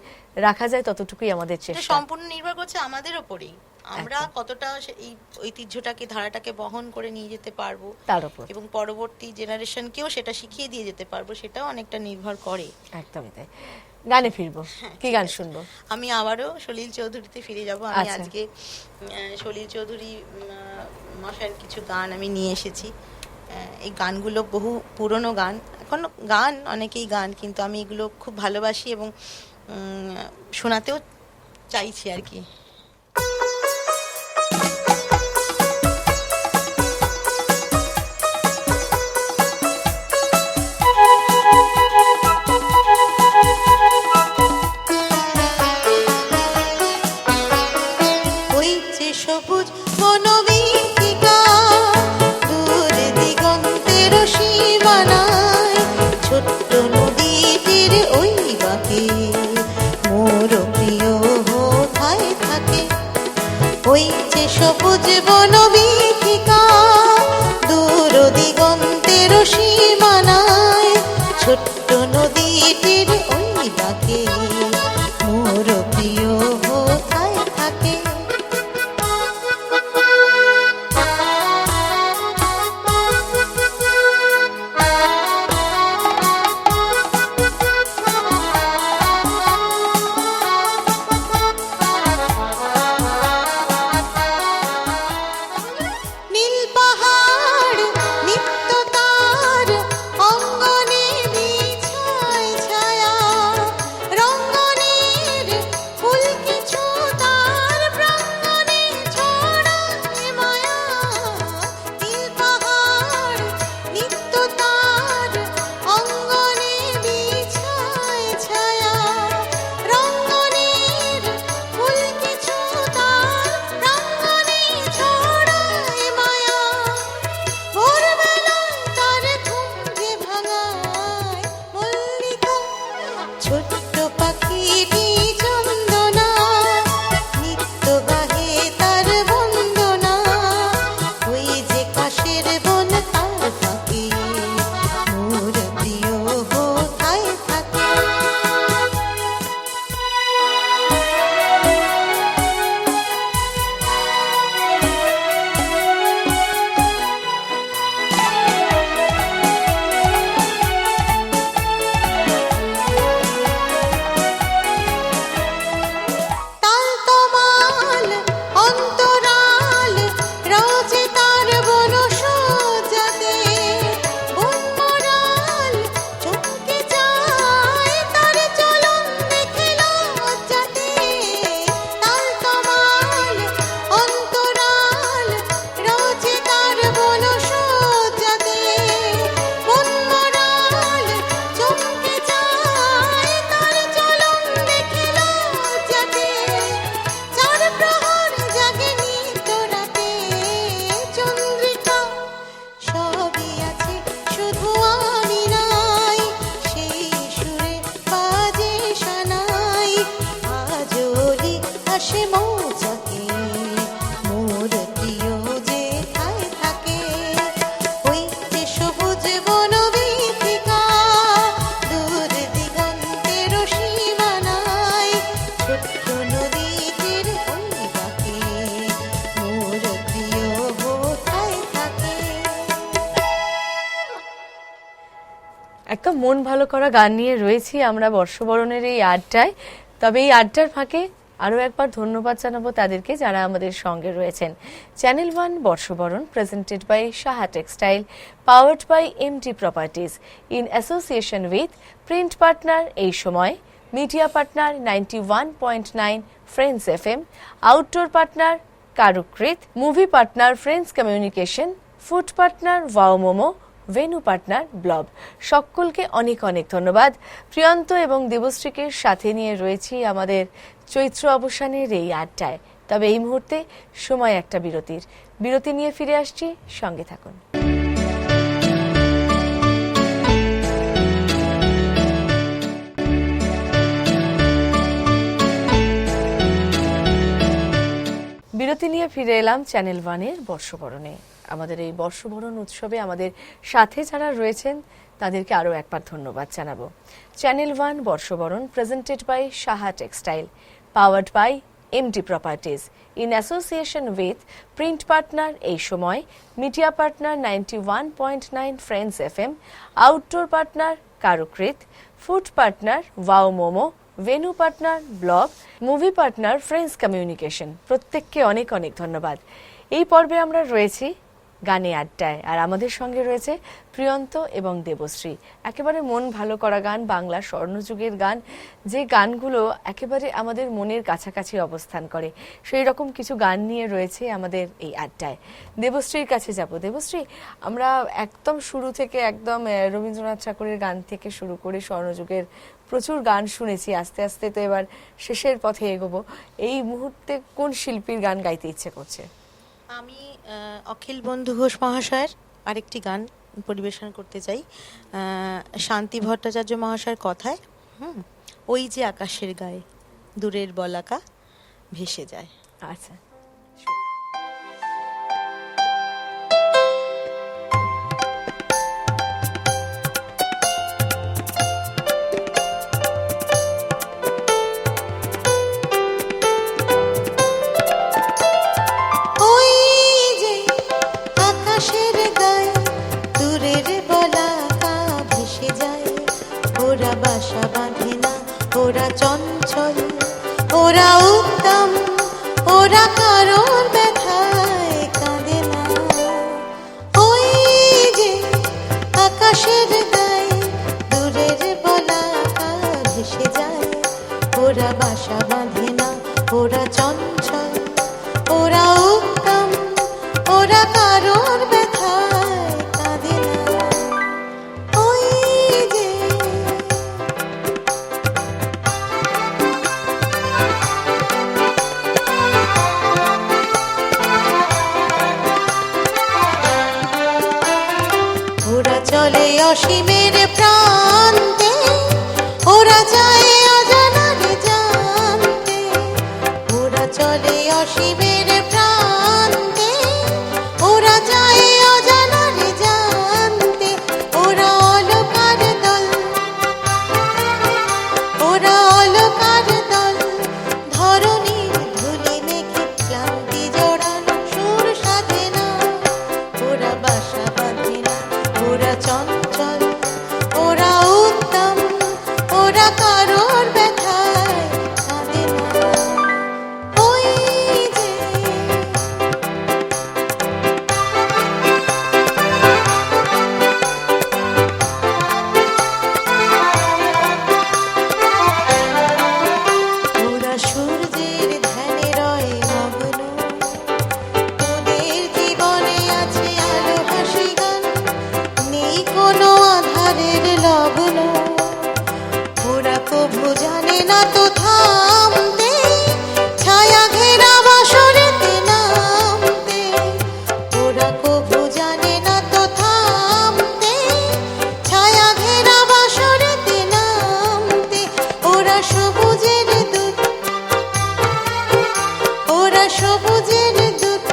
Speaker 1: রাখা যায় ততটুকুই আমাদের
Speaker 4: এটা
Speaker 1: চেষ্টা।
Speaker 4: সম্পূর্ণ নির্ভর করছে আমাদের ওপরেই, আমরা কতটা এই ঐতিহ্যটাকে, ধারাটাকে বহন করে নিয়ে যেতে পারবো,
Speaker 1: তার উপর।
Speaker 4: এবং পরবর্তী জেনারেশনকেও সেটা শিখিয়ে দিয়ে যেতে পারবো, সেটাও অনেকটা নির্ভর করে।
Speaker 1: একদমই তাই। গানে ফিরবো, কি গান শুনবো?
Speaker 4: আমি আবারও সলিল চৌধুরীতে ফিরে যাব। আমি
Speaker 1: আচ্ছা।
Speaker 4: আজকে সলিল চৌধুরী মশাইয়ের কিছু গান আমি নিয়ে এসেছি। এই গানগুলো বহু পুরনো গান, এখনো গান অনেকেই গান, কিন্তু আমি এগুলো খুব ভালোবাসি এবং শোনাতেও চাইছি আর কি। ওই যে সবুজ বনবিথিকা, দূর দিগন্তের সীমানায়, ছোট্ট নদীটির ওই বাঁকে মোর প্রিয় কোথায় থাকে। ওই যে সবুজ বনবিথিকা, দূর দিগন্তের সীমানায়, ছোট্ট নদীটির ওই বাঁকে মোর প্রিয় কোথায় থাকে। নীল পাহাড় নিত্য তার অঙ্গনে বিছা,
Speaker 1: একদম মন ভালো করা গান নিয়ে রয়েছি আমরা বর্ষবরণের এই আড্ডায়। তবে এই আড্ডার ফাঁকে আরও একবার ধন্যবাদ জানাবো তাদেরকে যারা আমাদের সঙ্গে রয়েছেন। চ্যানেল ওয়ান বর্ষবরণ presented by Saha textile, powered by MT properties, in association with print partner Ei Samay, media partner 91.9 friends FM, outdoor partner Karukrit, movie partner friends communication, food partner wow momo, venue partner ব্লব। সকলকে অনেক অনেক ধন্যবাদ। প্রিয়ন্ত এবং দেবশ্রীকে সাথে নিয়ে রয়েছি আমাদের চৈত্র অবসানের এই আড্ডায়। তবে এই মুহূর্তে সময় একটা বিরতি নিয়ে ফিরে আসছি, সঙ্গে থাকুন। বিরতি নিয়ে ফিরে এলাম চ্যানেল ওয়ানের বর্ষবরণে। আমাদের এই বর্ষবরণ উৎসবে আমাদের সাথে যারা রয়েছেন তাদেরকে আরও একবার ধন্যবাদ জানাবো। চ্যানেল ওয়ান বর্ষবরণ presented by Saha textile, powered by MT properties, in association with print partner Ei Samay, media partner 91.9 friends FM, outdoor partner Karukrit, food partner wow momo, venue partner blog, movie partner friends communication. প্রত্যেককে অনেক অনেক ধন্যবাদ। এই পর্বে আমরা রয়েছি গানে আড্ডায়, আর আমাদের সঙ্গে রয়েছে প্রিয়ন্ত এবং দেবশ্রী। একেবারে মন ভালো করা গান, বাংলা স্বর্ণযুগের গান, যে গানগুলো একেবারে আমাদের মনের কাছাকাছি অবস্থান করে, সেই রকম কিছু গান নিয়ে রয়েছে আমাদের এই আড্ডায়। দেবশ্রীর কাছে যাব। দেবশ্রী, আমরা একদম শুরু থেকে একদম রবীন্দ্রনাথ ঠাকুরের গান থেকে শুরু করে স্বর্ণযুগের প্রচুর গান শুনেছি। আস্তে আস্তে তো এবার শেষের পথে এগোবো। এই মুহূর্তে কোন শিল্পীর গান গাইতে ইচ্ছে করছে?
Speaker 4: আমি অখিল বন্ধু ঘোষ মহাশয়ের আরেকটি গান পরিবেশন করতে চাই, শান্তি ভট্টাচার্য মহাশয়ের কথায়। ওই যে আকাশের গায়ে দূরের বলাকা ভেসে যায়।
Speaker 1: আচ্ছা,
Speaker 4: বাসা বাঁধে না, ওরা চঞ্চল, ওরা উত্তম, ওরা কারোর ব্যথায় কাঁদে না। ওই যে আকাশের গায়ে দূরের বলাকা ভেসে যায়, ওরা বাসা বাঁধে না, ওরা চঞ্চল, ওরা উত্তম, ওরা কারোর ব্যথায় কাঁদে না। চলে অসীমের প্রান্তে, ওরা যায় অজানারে জানতে, ওরা চলে অসীমের প্রান্তে, ওরা যায় অজানারে জানতে, ওরা অলকার দল, ওরা অলকার দল, ধরণীর ধুলি মেঘে ক্লান্তি জড়ানো সুর সাধে না, ওরা বাসা বাঁধে না, ওরা চঞ্চল, ওরা উত্তম, ওরা কারোর ব্যথায় কাঁদে না। ওই যে ওরা সূর্যের ধ্যানে রয় মগ্ন, ওদের জীবনে আছে আলো হাসি গান, নেই কোনো আধারের লগ্ন, ওরা কভু জানে না তো থামতে, ছায়া ঘেরা বাসরেতে নামতে, ওরা কভু জানে না তো থামতে, ছায়া ঘেরা বাসরেতে নামতে, ওরা সবুজের দূত, ওরা সবুজের দূত,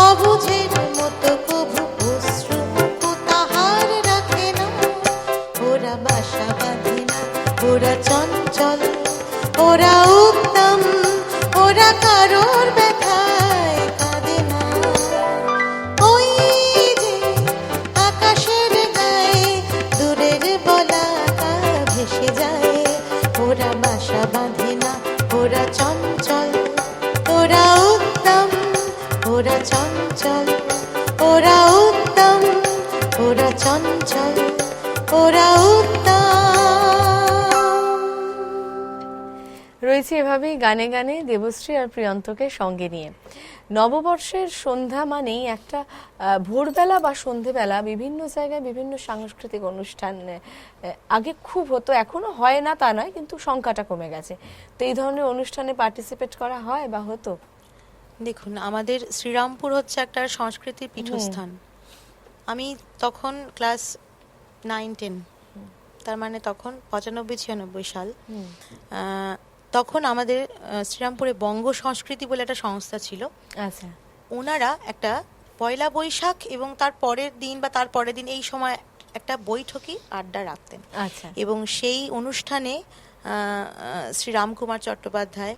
Speaker 4: অবুঝের মতো কভু অশ্রু তাহার রাখে না, ওরা বাসা বাঁধে না, ওরা চঞ্চল, ওরা উত্তম, ওরা কারোর ব্যথায় কাঁদে না। ওই যে আকাশের গায়ে দূরের বলাকা ওরা উত্তম।
Speaker 1: রয়েছে এভাবেই গানে গানে দেবশ্রী আর প্রিয়ন্তকে সঙ্গে নিয়ে। নববর্ষের সন্ধ্যা মানেই একটা ভোরবেলা বা সন্ধেবেলা বিভিন্ন জায়গায় বিভিন্ন সাংস্কৃতিক অনুষ্ঠান আগে খুব হতো, এখনো হয় না তা নয়, কিন্তু সংখ্যাটা কমে গেছে। তো এই ধরনের অনুষ্ঠানে পার্টিসিপেট করা হয় বা হতো?
Speaker 4: দেখুন, আমাদের শ্রীরামপুর হচ্ছে একটা সংস্কৃতির পীঠস্থান। আমি তখন ক্লাস 9-10, তার মানে তখন 95-96 সাল। তখন আমাদের শ্রীরামপুরে বঙ্গ সংস্কৃতি বলে একটা সংস্থা ছিল।
Speaker 1: আচ্ছা।
Speaker 4: ওনারা একটা পয়লা বৈশাখ এবং তার পরের দিন বা তার পরের দিন এই সময় একটা বৈঠকি আড্ডা রাখতেন।
Speaker 1: আচ্ছা।
Speaker 4: এবং সেই অনুষ্ঠানে শ্রী রামকুমার চট্টোপাধ্যায়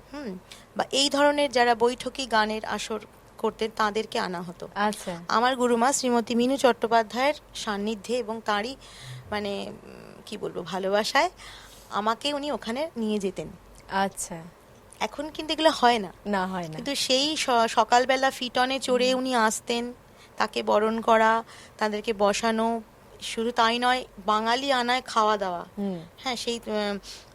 Speaker 4: বা এই ধরনের যারা বৈঠকি গানের আসর করতেন তাদেরকে আনা হতো।
Speaker 1: আচ্ছা।
Speaker 4: আমার গুরুমা শ্রীমতী মিনু চট্টোপাধ্যায়ের সান্নিধ্যে এবং তারই মানে কি বলবো ভালোবাসায় আমাকে উনি ওখানে নিয়ে যেতেন।
Speaker 1: আচ্ছা।
Speaker 4: এখন কিন্তু এগুলো হয় না,
Speaker 1: না হয় না।
Speaker 4: কিন্তু সেই সকালবেলা ফিটনে চড়ে উনি আসতেন, তাকে বরণ করা, তাদেরকে বসানো, শুধু তাই নয় বাঙালি আনায় খাওয়া দাওয়া। হ্যাঁ, সেই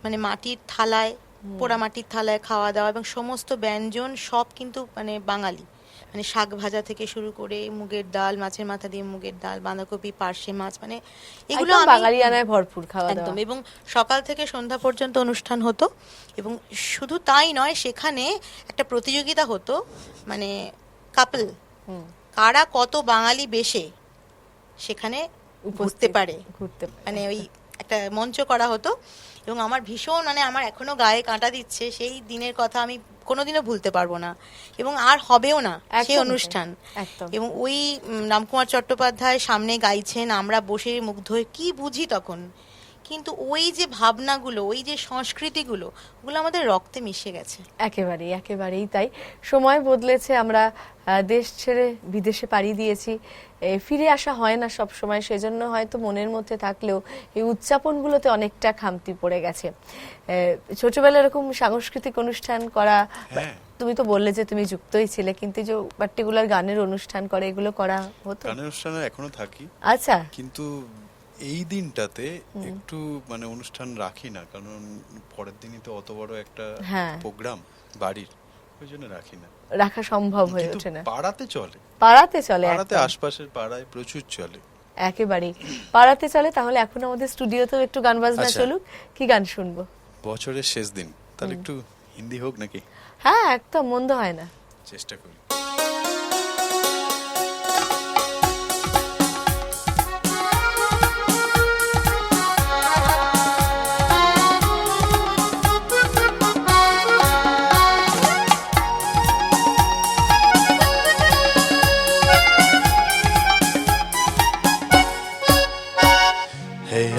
Speaker 4: মানে মাটির থালায়, পোড়া মাটির থালায় খাওয়া দাওয়া এবং সমস্ত ব্যঞ্জন সব কিন্তু মানে বাঙালি, মানে শাক ভাজা থেকে শুরু করে মুগের ডাল, মাছের মাথা দিয়ে মুগের ডাল, বাঁধাকপি, পার্শে মাছ, মানে এগুলো
Speaker 1: বাঙালিয়ানায় ভরপুর খাওয়া দাওয়া
Speaker 4: একদম। এবং সকাল থেকে সন্ধ্যা পর্যন্ত অনুষ্ঠান হতো। এবং শুধু তাই নয়, সেখানে একটা প্রতিযোগিতা হতো, মানে কাপল কারা কত বাঙালি বেশে সেখানে ঘুরতে পারে, মানে ওই একটা মঞ্চ করা হতো। এবং আমার ভীষণ মানে আমার এখনো গায়ে কাঁটা দিচ্ছে, সেই দিনের কথা আমি কোনোদিনও ভুলতে পারবো না এবং আর হবেও না সেই অনুষ্ঠান। এবং ওই রামকুমার চট্টোপাধ্যায় সামনে গাইছেন, আমরা বসে মুগ্ধ হয়ে কি বুঝি তখন, কিন্তু ওই যে ভাবনাগুলো, ওই যে সংস্কৃতিগুলো, ওগুলো আমাদের রক্তে মিশে গেছে।
Speaker 1: একেবারেই তাই। সময় বদলেছে, আমরা দেশ ছেড়ে বিদেশে পাড়ি দিয়েছি, ফিরে আসা হয় না সব সময়, সেজন্য হয়তো মনের মধ্যে থাকলেও এই উদযাপনগুলোতে অনেকটা খামতি পড়ে গেছে। ছোটবেলায় এরকম সাংস্কৃতিক অনুষ্ঠান করা, তুমি তো বললে যে তুমি যুক্তই ছিলে, কিন্তু যে পার্টিকুলার গানের অনুষ্ঠান করে এগুলো করা হতো?
Speaker 2: গানের অনুষ্ঠানে এখনো থাকি।
Speaker 1: আচ্ছা।
Speaker 2: কিন্তু এই দিনটাতে একটু মানে অনুষ্ঠান রাখি না, কারণ পরের দিনই তো অত বড় একটা প্রোগ্রাম বাড়ির, ওই জন্য রাখি না,
Speaker 1: রাখা সম্ভব হয়ে ওঠে না।
Speaker 2: পাড়াতে চলে, পাড়াতে আশপাশের পাড়ায় প্রচুর চলে,
Speaker 1: একেবারেই পাড়াতে চলে। তাহলে এখন আমাদের স্টুডিওতেও একটু গান বাজনা চলুক। কি গান শুনবো?
Speaker 2: বছরের শেষ দিন, তাহলে একটু হিন্দি হোক নাকি?
Speaker 1: হ্যাঁ, একদম মন্দ হয় না,
Speaker 2: চেষ্টা করি।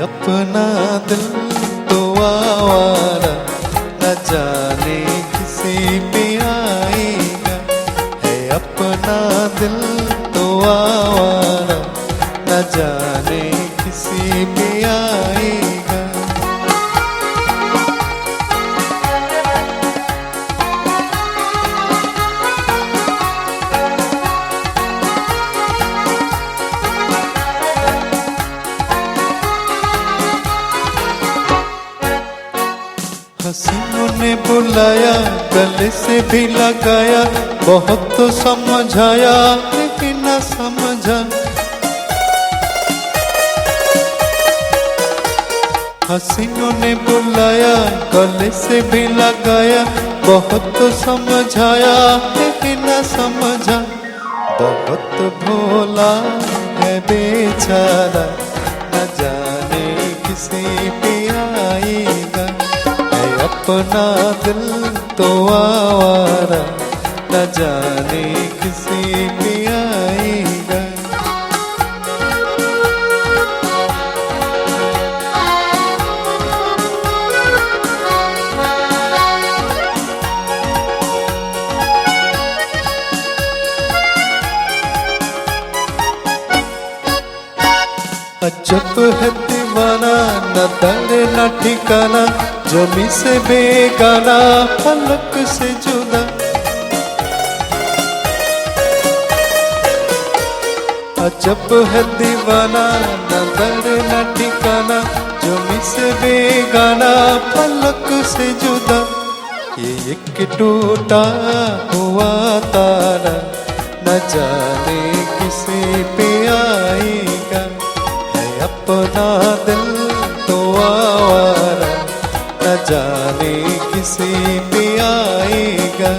Speaker 3: अपना दिल तो आवारा न जाने किसी पे आएगा, है अपना दिल तो आवारा न जाने किसी पे आएगा। हसीनों ने बुलाया, गले से भी लगाया, बहुत तो समझाया लेकिन न समझा। हसीनों ने बुलाया, गले से भी लगाया, बहुत तो समझाया लेकिन न समझा। बहुत भोला है बेचारा, न जाने किसी पे आएगा, अपना दिल तो आवारा न जाने किसी पे आएगा। अजब है दीवाना, न दर न ठिकाना, जमी से बेगाना, फलक से जुदा। अजब है दीवाना, न दर न ठिकाना, ये एक टूटा हुआ तारा न जाने किसे पे आएगा, है अपना दिल तो आवारा न जाने किसे पे आएगा।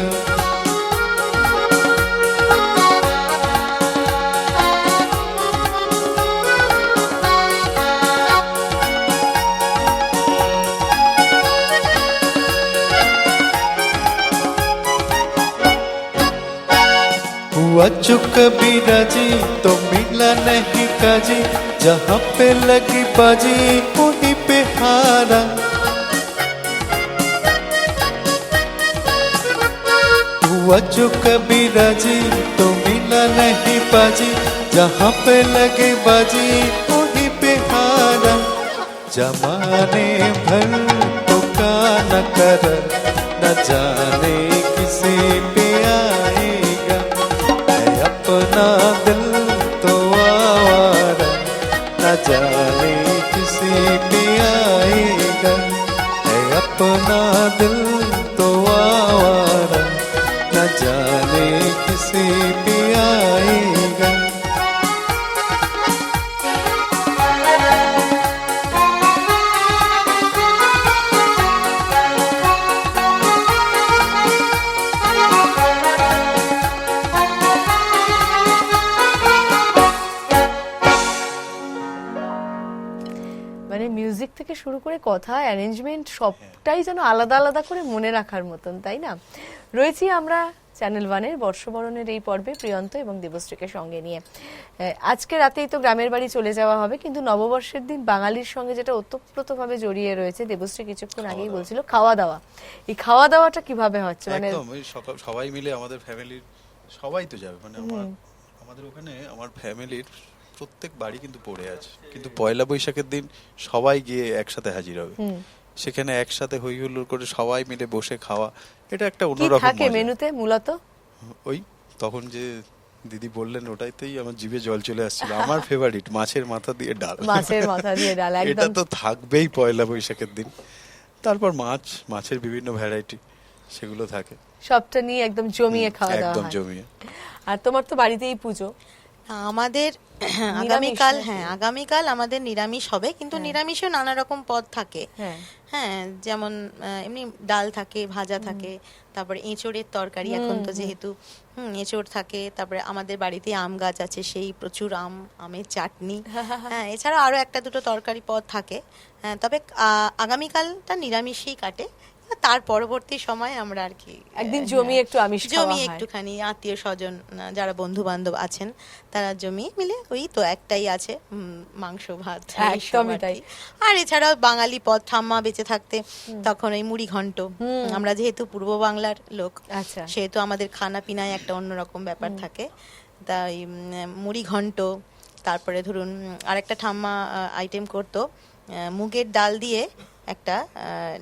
Speaker 3: हुआ जो कभी राजी तो मिला नहीं काजी, जहाँ पे लगी बाजी वहीं पे हारा। हुआ जो कभी राजी तो मिला नहीं बाजी, जहाँ पे लगे बाजी वहीं पे हारा। जमाने भर तो का न कर न जाने किसे पे आएगा, अपना दिल तो आवारा न जाने किसे पे आएगा, है अपना दिल तो आवारा न जाने किसे पे आएगा।
Speaker 1: মানে মিউজিক থেকে শুরু করে কথা, অ্যারেঞ্জমেন্ট সবটাই যেন আলাদা আলাদা করে মনে রাখার মতন, তাই না? রয়েছি আমরা চ্যানেল ওয়ানের বর্ষবরণের এই পর্বে প্রিয়ন্ত এবং দেবশ্রীকে সঙ্গে নিয়ে। আজকে রাতেই তো গ্রামের বাড়ি চলে যাওয়া হবে, কিন্তু নববর্ষের দিন বাঙালির সঙ্গে যেটা ওতপ্রোতভাবে জড়িয়ে রয়েছে, দেবশ্রী কিছুক্ষণ আগেই বলছিল খাওয়া দাওয়া। এই খাওয়া দাওয়াটা কিভাবে হচ্ছে? মানে
Speaker 2: একদম ওই সবাই মিলে আমাদের ফ্যামিলির সবাই তো যাবে, মানে আমাদের ওখানে আমার ফ্যামিলির প্রত্যেক বাড়ি কিন্তু পড়ে আছে, কিন্তু পয়লা বৈশাখের দিন সবাই গিয়ে একসাথে হাজির হবে, সেখানে একসাথে হই হুল্লোড় করে সবাই মিলে বসে খাওয়া, এটা একটা
Speaker 1: কি
Speaker 2: অন্যরকম
Speaker 1: থাকে
Speaker 2: মজা।
Speaker 1: মেনুতে মূলত?
Speaker 2: ওই তখন যে দিদি বললেন ওটাইতেই আমার জিভে জল চলে আসছিল। আমার ফেভারিট মাছের মাথা দিয়ে ডাল।
Speaker 1: মাছের মাথা দিয়ে ডাল
Speaker 2: এটা
Speaker 1: একদম
Speaker 2: তো থাকবেই পয়লা বৈশাখের দিন। তারপর মাছের বিভিন্ন ভ্যারাইটি সেগুলো থাকে,
Speaker 1: সবটা নিয়ে একদম জমিয়ে খাওয়া দাওয়া
Speaker 2: একদম
Speaker 1: হয়।
Speaker 2: জমিয়ে।
Speaker 1: আর তোমার তো বাড়িতেই পুজো,
Speaker 4: আমাদের আগামীকাল, হ্যাঁ আগামীকাল আমাদের নিরামিষ হবে, কিন্তু নিরামিষেও নানা রকম পদ থাকে।
Speaker 1: হ্যাঁ
Speaker 4: হ্যাঁ, যেমন এমনি ডাল থাকে, ভাজা থাকে, তারপরে এঁচোড়ের তরকারি, এখন তো যেহেতু এঁচোড় থাকে, তারপরে আমাদের বাড়িতে আম গাছ আছে, সেই প্রচুর আমের চাটনি। হ্যাঁ, এছাড়া আরো একটা দুটো তরকারি পদ থাকে। হ্যাঁ, তবে আগামীকালটা নিরামিষই কাটে। তার পরবর্তী সময় আমরা আর কি
Speaker 1: একদিন জমিয়ে একটু আমিষ খাওয়া
Speaker 4: জমিয়ে
Speaker 1: হয়।
Speaker 4: একটুখানি আত্মীয় স্বজন যারা বন্ধু বান্ধব আছেন তারা জমিয়ে মিলে, ওই তো একটাই আছে মাংস ভাত,
Speaker 1: একদমই তাই।
Speaker 4: আর এছাড়াও বাঙালি পদ, ঠাম্মা বেঁচে থাকতে তখন ওই মুড়ি ঘন্ট। আমরা যেহেতু পূর্ব বাংলার লোক,
Speaker 1: আচ্ছা,
Speaker 4: সেহেতু আমাদের খানা পিনায় একটা অন্যরকম ব্যাপার থাকে। তাই মুড়ি ঘন্ট, তারপরে ধরুন আরেকটা ঠাম্মা আইটেম করতো, মুগের ডাল দিয়ে একটা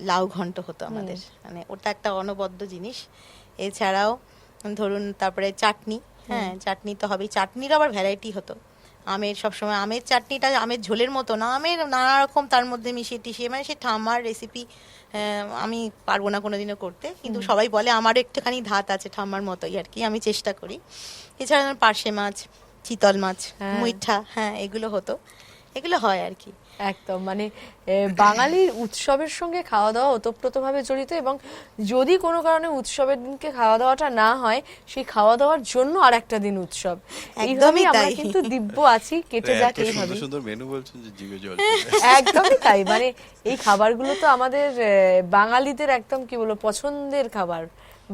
Speaker 4: লাউ ঘন্ট হতো আমাদের, মানে ওটা একটা অনবদ্য জিনিস। এছাড়াও ধরুন তারপরে চাটনি, হ্যাঁ চাটনি তো হবেই, চাটনির আবার ভ্যারাইটি হতো। আমের সবসময় আমের চাটনিটা আমের ঝোলের মতো না, আমের নানা রকম তার মধ্যে মিশিয়ে টিশিয়ে, মানে সে ঠাম্মার রেসিপি। আমি পারবো না কোনোদিনও করতে, কিন্তু সবাই বলে আমারও একটুখানি ধাত আছে ঠাম্মার মতোই আর কি, আমি চেষ্টা করি। এছাড়া পার্শে মাছ, চিতল মাছ, মুইঠা, হ্যাঁ এগুলো হতো, এগুলো হয় আর কি।
Speaker 1: একদম মানে বাঙালির উৎসবের সঙ্গে খাওয়া দাওয়া ওতপ্রোতভাবে জড়িত, এবং যদি কোনো কারণে উৎসবের দিনকে খাওয়া দাওয়াটা না হয়, সেই খাওয়া দাওয়ার জন্য আর একটা দিন উৎসব। এইভাবেই আমরা কিন্তু দিব্য আছি, কেটে যাক এইভাবে।
Speaker 2: সুন্দর সুন্দর মেনু বলছেন যে জিভে জল।
Speaker 1: একদমই তাই, মানে এই খাবারগুলো তো আমাদের বাঙালিদের একদম কি বলবো পছন্দের খাবার,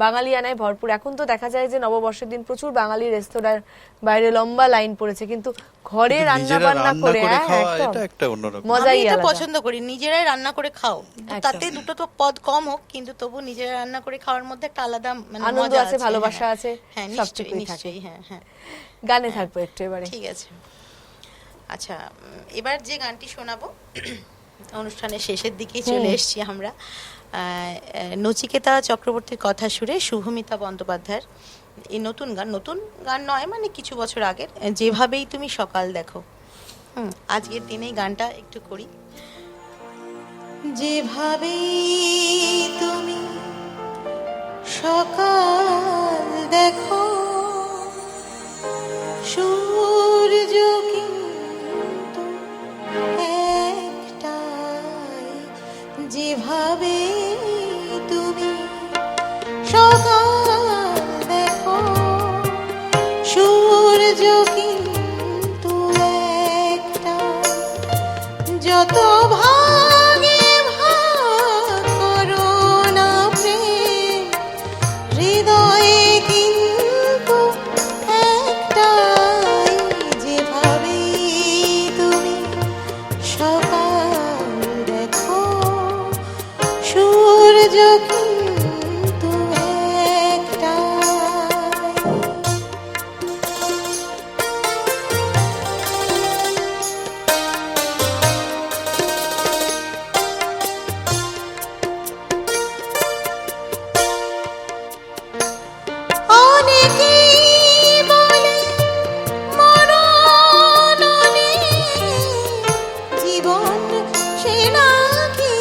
Speaker 1: বাঙালিয়ানায় ভরপুর। এখন তো দেখা যায় যে নববর্ষের দিন প্রচুর বাঙালি রেস্তোরাঁর বাইরে লম্বা লাইন পড়েছে, কিন্তু ঘরে রান্না বান্না করে
Speaker 2: এটা একটা অন্যরকম
Speaker 1: মজাই
Speaker 4: আমি এটা
Speaker 1: আলাদা।
Speaker 4: পছন্দ করি, নিজেরাই রান্না করে খাও, তাতে দুটো তো পদ কম হোক, কিন্তু তবু নিজেরা রান্না করে খাওয়ার মধ্যে একটা আলাদা মানে
Speaker 1: আনন্দ
Speaker 4: মজা
Speaker 1: আছে, ভালোবাসা আছে,
Speaker 4: হ্যাঁ
Speaker 1: সবটুকুই
Speaker 4: নিশ্চয়ই
Speaker 1: থাকে।
Speaker 4: নিশ্চয়ই, হ্যাঁ হ্যাঁ।
Speaker 1: গানে থাকবো একটু এবারে।
Speaker 4: ঠিক আছে, আচ্ছা এবার যে গানটি শোনাবো, অনুষ্ঠানের শেষের দিকে চলে এসেছি আমরা। নচিকেতা চক্রবর্তীর কথা সুরে শুভমিতা বন্দ্যোপাধ্যায়ের এই নতুন গান নয়, মানে কিছু বছর আগের, যেভাবেই তুমি সকাল দেখো। আজকের দিনেই গানটা একটু করি। যেভাবেই তুমি সকাল দেখো সূর্য কিন্তু একটাই, যেভাবে তুমি সকাল দেখো সূর্য কিন্তু একটাই, যত ভাগে ভাগ করো না প্রেম, হৃদয়ে কিন্তু একটাই, যেভাবে তুমি সকাল দেখো সূর্য কিন্তু একটাই। অনেকেই বলে মরণ নেই, জীবন সে নাকি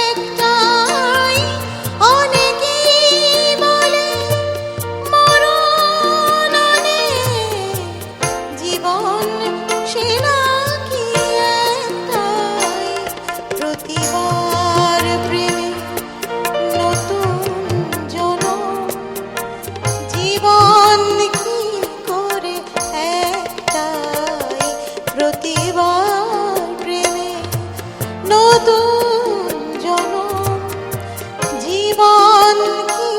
Speaker 4: একটাই। অনেকেই বলে মরণ নেই, জীবন সে নাকি একটাই। প্রতিবার প্রেমে নতুন জনম, জীবন কি করে একটাই। প্রতিবার প্রেমে নতুন জনম, জীবন কি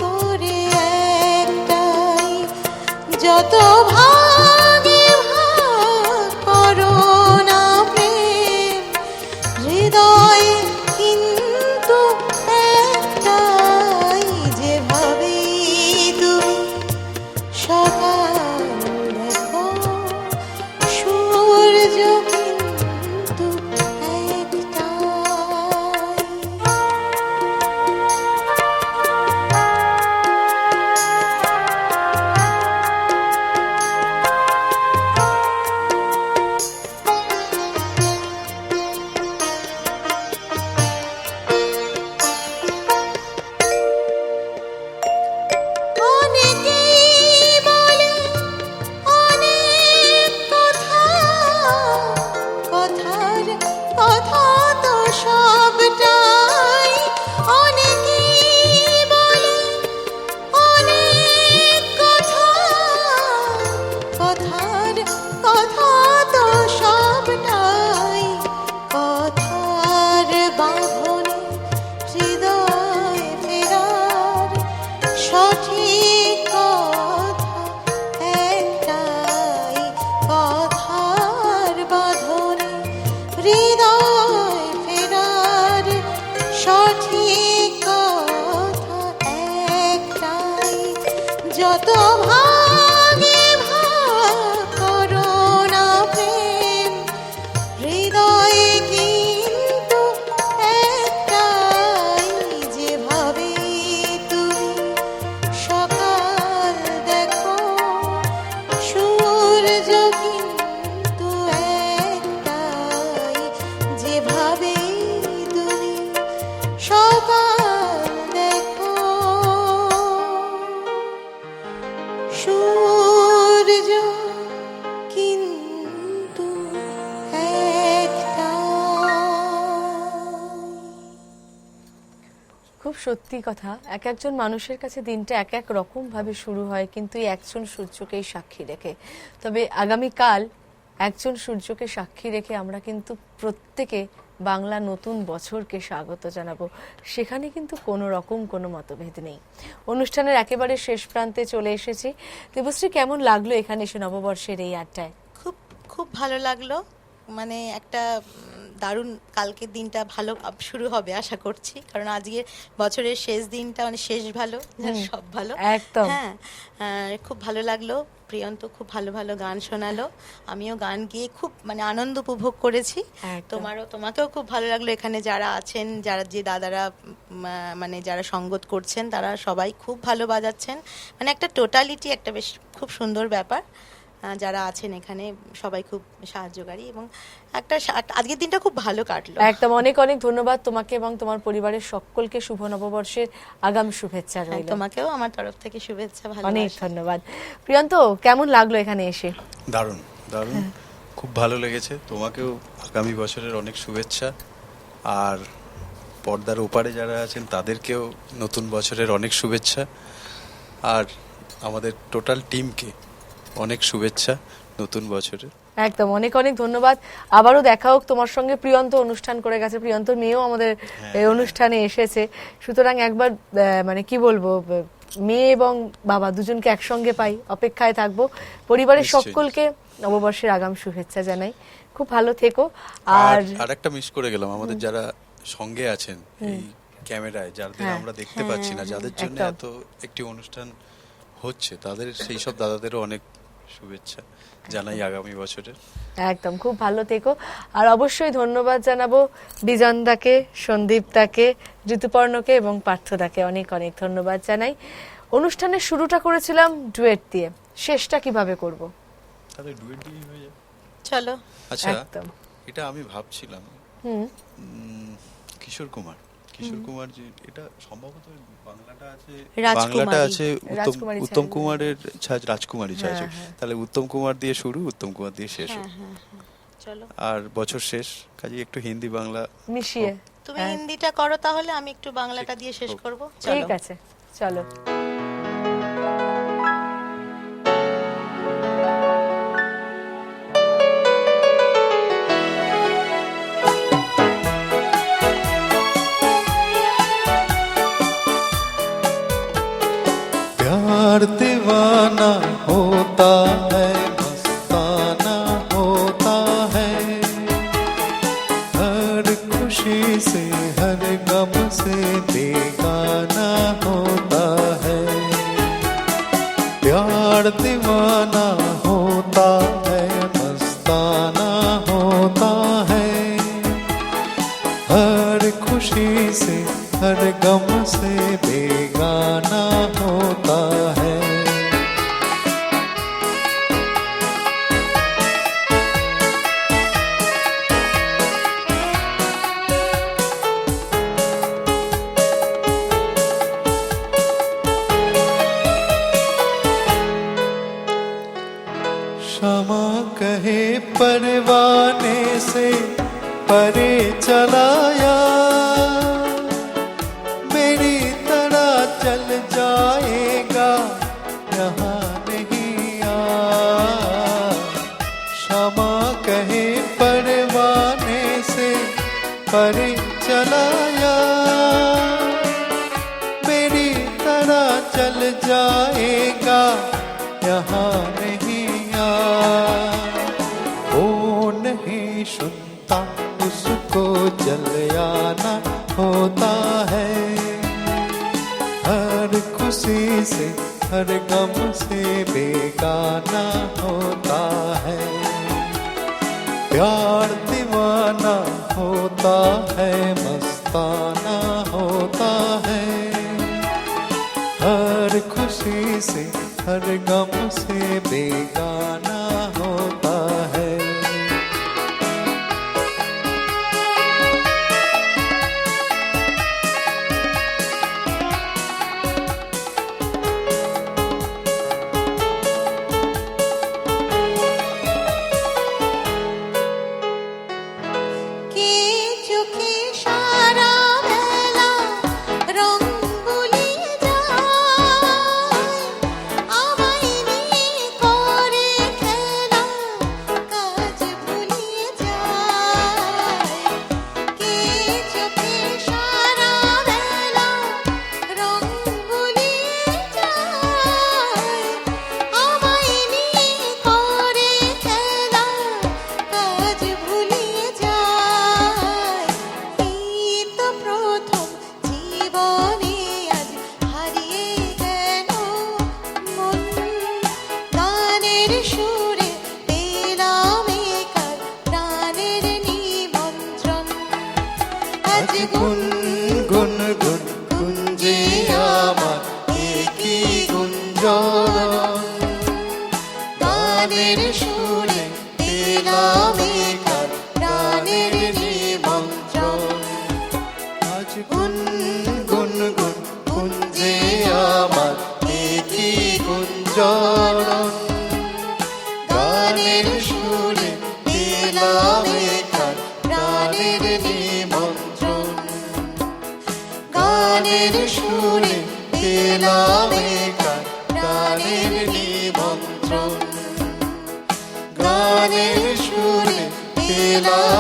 Speaker 4: করে একটাই, যত ভাগে ভাগ করো না প্রেম, হৃদয় কিন্তু একটাই, যেভাবে তুমি সকাল দেখো সূর্য কিন্তু অনেকেই বলে অনেক কথা, কথার কথা তো সবটাই। অনেকেই বলে অনেক কথা, কথার কথা তো সবটাই। কথার বাঁধনে হৃদয় ফেরার সঠিক কথা একটাই। কথার বাঁধনে হৃদয় ফেরার সঠিক কথা একটাই, যত ভাগে ভাগ করো না প্রেম, হৃদয়ে কিন্তু একটাই, যেভাবে তুমি সকাল দেখো সূর্য কিন্তু একটাই, যেভাবে তুমি সকাল দেখো সূর্য কিন্তু একটাই।
Speaker 1: খুব সত্যি কথা, এক একজন মানুষের কাছে দিনটা এক এক রকম ভাবে শুরু হয়, কিন্তু এই একজন সূর্যকেই সাক্ষী রেখে। তবে আগামীকাল একজন সূর্যকে সাক্ষী রেখে আমরা কিন্তু প্রত্যেকে বাংলা নতুন বছরকে স্বাগত জানাবো, সেখানে কিন্তু কোনো রকম কোনো মতভেদ নেই। অনুষ্ঠানের একেবারে শেষ প্রান্তে চলে এসেছি। দেবশ্রী, কেমন লাগলো এখানে এসে নববর্ষের এই আড্ডায়?
Speaker 4: খুব খুব ভালো লাগলো, মানে একটা দারুণ, কালকের দিনটা ভালো শুরু হবে আশা করছি, কারণ আজকে বছরের শেষ দিনটা, মানে শেষ ভালো, সব ভালো
Speaker 1: একদম।
Speaker 4: হ্যাঁ, খুব ভালো লাগলো। প্রিয়ন্ত খুব ভালো ভালো গান শোনালো, আমিও গান গিয়ে খুব মানে আনন্দ উপভোগ করেছি।
Speaker 1: একদম।
Speaker 4: তোমাকেও খুব ভালো লাগলো। এখানে যারা আছেন, যারা যে দাদারা মানে যারা সঙ্গত করছেন, তারা সবাই খুব ভালো বাজাচ্ছেন, মানে একটা টোটালিটি, একটা বেশ খুব সুন্দর ব্যাপার। যারা আছেন এখানে সবাই খুব সাহায্যকারী, এবং আজকের দিনটা খুব ভালো কাটলো।
Speaker 1: একদম, অনেক অনেক ধন্যবাদ তোমাকে এবং তোমার পরিবারের সকলকে। শুভ নববর্ষের আগাম শুভেচ্ছা রইল।
Speaker 4: তোমাকেও আমার তরফ থেকে শুভেচ্ছা,
Speaker 1: অনেক
Speaker 4: ভালোবাসা।
Speaker 1: ধন্যবাদ। প্রিয়ন্ত, কেমন লাগলো এখানে এসে?
Speaker 2: দারুণ দারুণ, খুব ভালো লেগেছে। তোমাকেও আগামী বছরের অনেক শুভেচ্ছা, আর পর্দার ওপারে যারা আছেন তাদেরকেও নতুন বছরের অনেক শুভেচ্ছা, আর আমাদের টোটাল টিমকে অনেক শুভেচ্ছা নতুন বছরে।
Speaker 1: একদম, অনেক অনেক ধন্যবাদ। আবারও দেখা হোক তোমার সঙ্গে। প্রিয়ন্ত অনুষ্ঠান করে গেছে, প্রিয়ন্তর মেয়েও আমাদের এই অনুষ্ঠানে এসেছে, সুতরাং একবার মানে কি বলবো, মেয়ে এবং বাবা দুজনকে একসঙ্গে পাই, অপেক্ষায় থাকবো। পরিবারের
Speaker 2: নিশ্চয়ই।
Speaker 1: সকলকে নববর্ষের আগাম শুভেচ্ছা জানাই। খুব ভালো থেকো।
Speaker 2: আর একটা মিস করে গেলাম, আমাদের যারা সঙ্গে আছেন এই ক্যামেরায়, যাদের আমরা দেখতে পাচ্ছি না, যাদের জন্য
Speaker 1: একদম।
Speaker 2: এত একটি অনুষ্ঠান হচ্ছে, তাদের সেই সব দাদাদেরও অনেক শুভেচ্ছা জানাই আগামী বছরের।
Speaker 1: একদম, খুব ভালো থেকো। আর অবশ্যই ধন্যবাদ জানাবো বিজনদাকে, সন্দীপদাকে, ঋতুপর্ণকে এবং পার্থদাকে। অনেক অনেক ধন্যবাদ জানাই। অনুষ্ঠানের শুরুটা করেছিলাম ডুয়েট দিয়ে, শেষটা কিভাবে করব?
Speaker 2: তাহলে ডুয়েট দিয়ে হয়ে যাবে।
Speaker 4: চলো।
Speaker 2: আচ্ছা,
Speaker 1: একদম।
Speaker 2: এটা আমি ভাবছিলাম কিশোর কুমার যে, এটা সম্ভবত বাংলাটা আছে, বাংলাটা আছে
Speaker 1: রাজকুমারী
Speaker 2: উত্তম
Speaker 1: ছায়া।
Speaker 2: কুমারের রাজকুমারী ছায়া। তাহলে উত্তম কুমার দিয়ে শুরু, উত্তম কুমার দিয়ে শেষ হোক।
Speaker 4: চলো,
Speaker 2: আর বছর শেষ, কাজে একটু হিন্দি বাংলা
Speaker 1: মিশিয়ে।
Speaker 4: তুমি হিন্দিটা করো, তাহলে আমি একটু বাংলাটা দিয়ে শেষ করব।
Speaker 1: ঠিক আছে, চলো।
Speaker 3: प्यार दीवाना होता है, मस्ताना होता है, हर खुशी से हर गम से बेगाना होता है। प्यार दीवाना होता है, मस्ताना होता है, हर खुशी से हर गम से बेगाना होता है। क्षमा कहे परवाने से परे चलाया, मेरी तरह चल जाएगा यहाँ नहीं आ। क्षमा कहे परवाने से परे चलाया, मेरी तरह चल जाएगा यहाँ नहीं आ। वो नहीं सुनता, उसको जल आना होता है, हर खुशी से हर गम से बेगाना होता है। प्यार दीवाना होता है, मस्ताना होता है, हर खुशी से हर गम से बेगाना होता है।
Speaker 6: কে চোখে সারা বেলা রং বুলিয়ে যায়, আমায় নিয়ে করে খেলা, কাজ ভুলিয়ে যায়। কে চোখে সারা বেলা রং বুলিয়ে যায়, আমায় নিয়ে করে খেলা, কাজ ভুলিয়ে যায়। এই তো প্রথম জীবনে আজ হারিয়ে গেল মন, গানের সুরে পেলাম একার প্রাণের নিমন্ত্রণ। আজ
Speaker 3: গুন গুন গুন গুঞ্জে আমার একই গুঞ্জন, গানের নিমন্ত্রণ, গানের সুরে পেলাম একা প্রাণের নিমন্ত্রণ, গানের সুরে পেলাম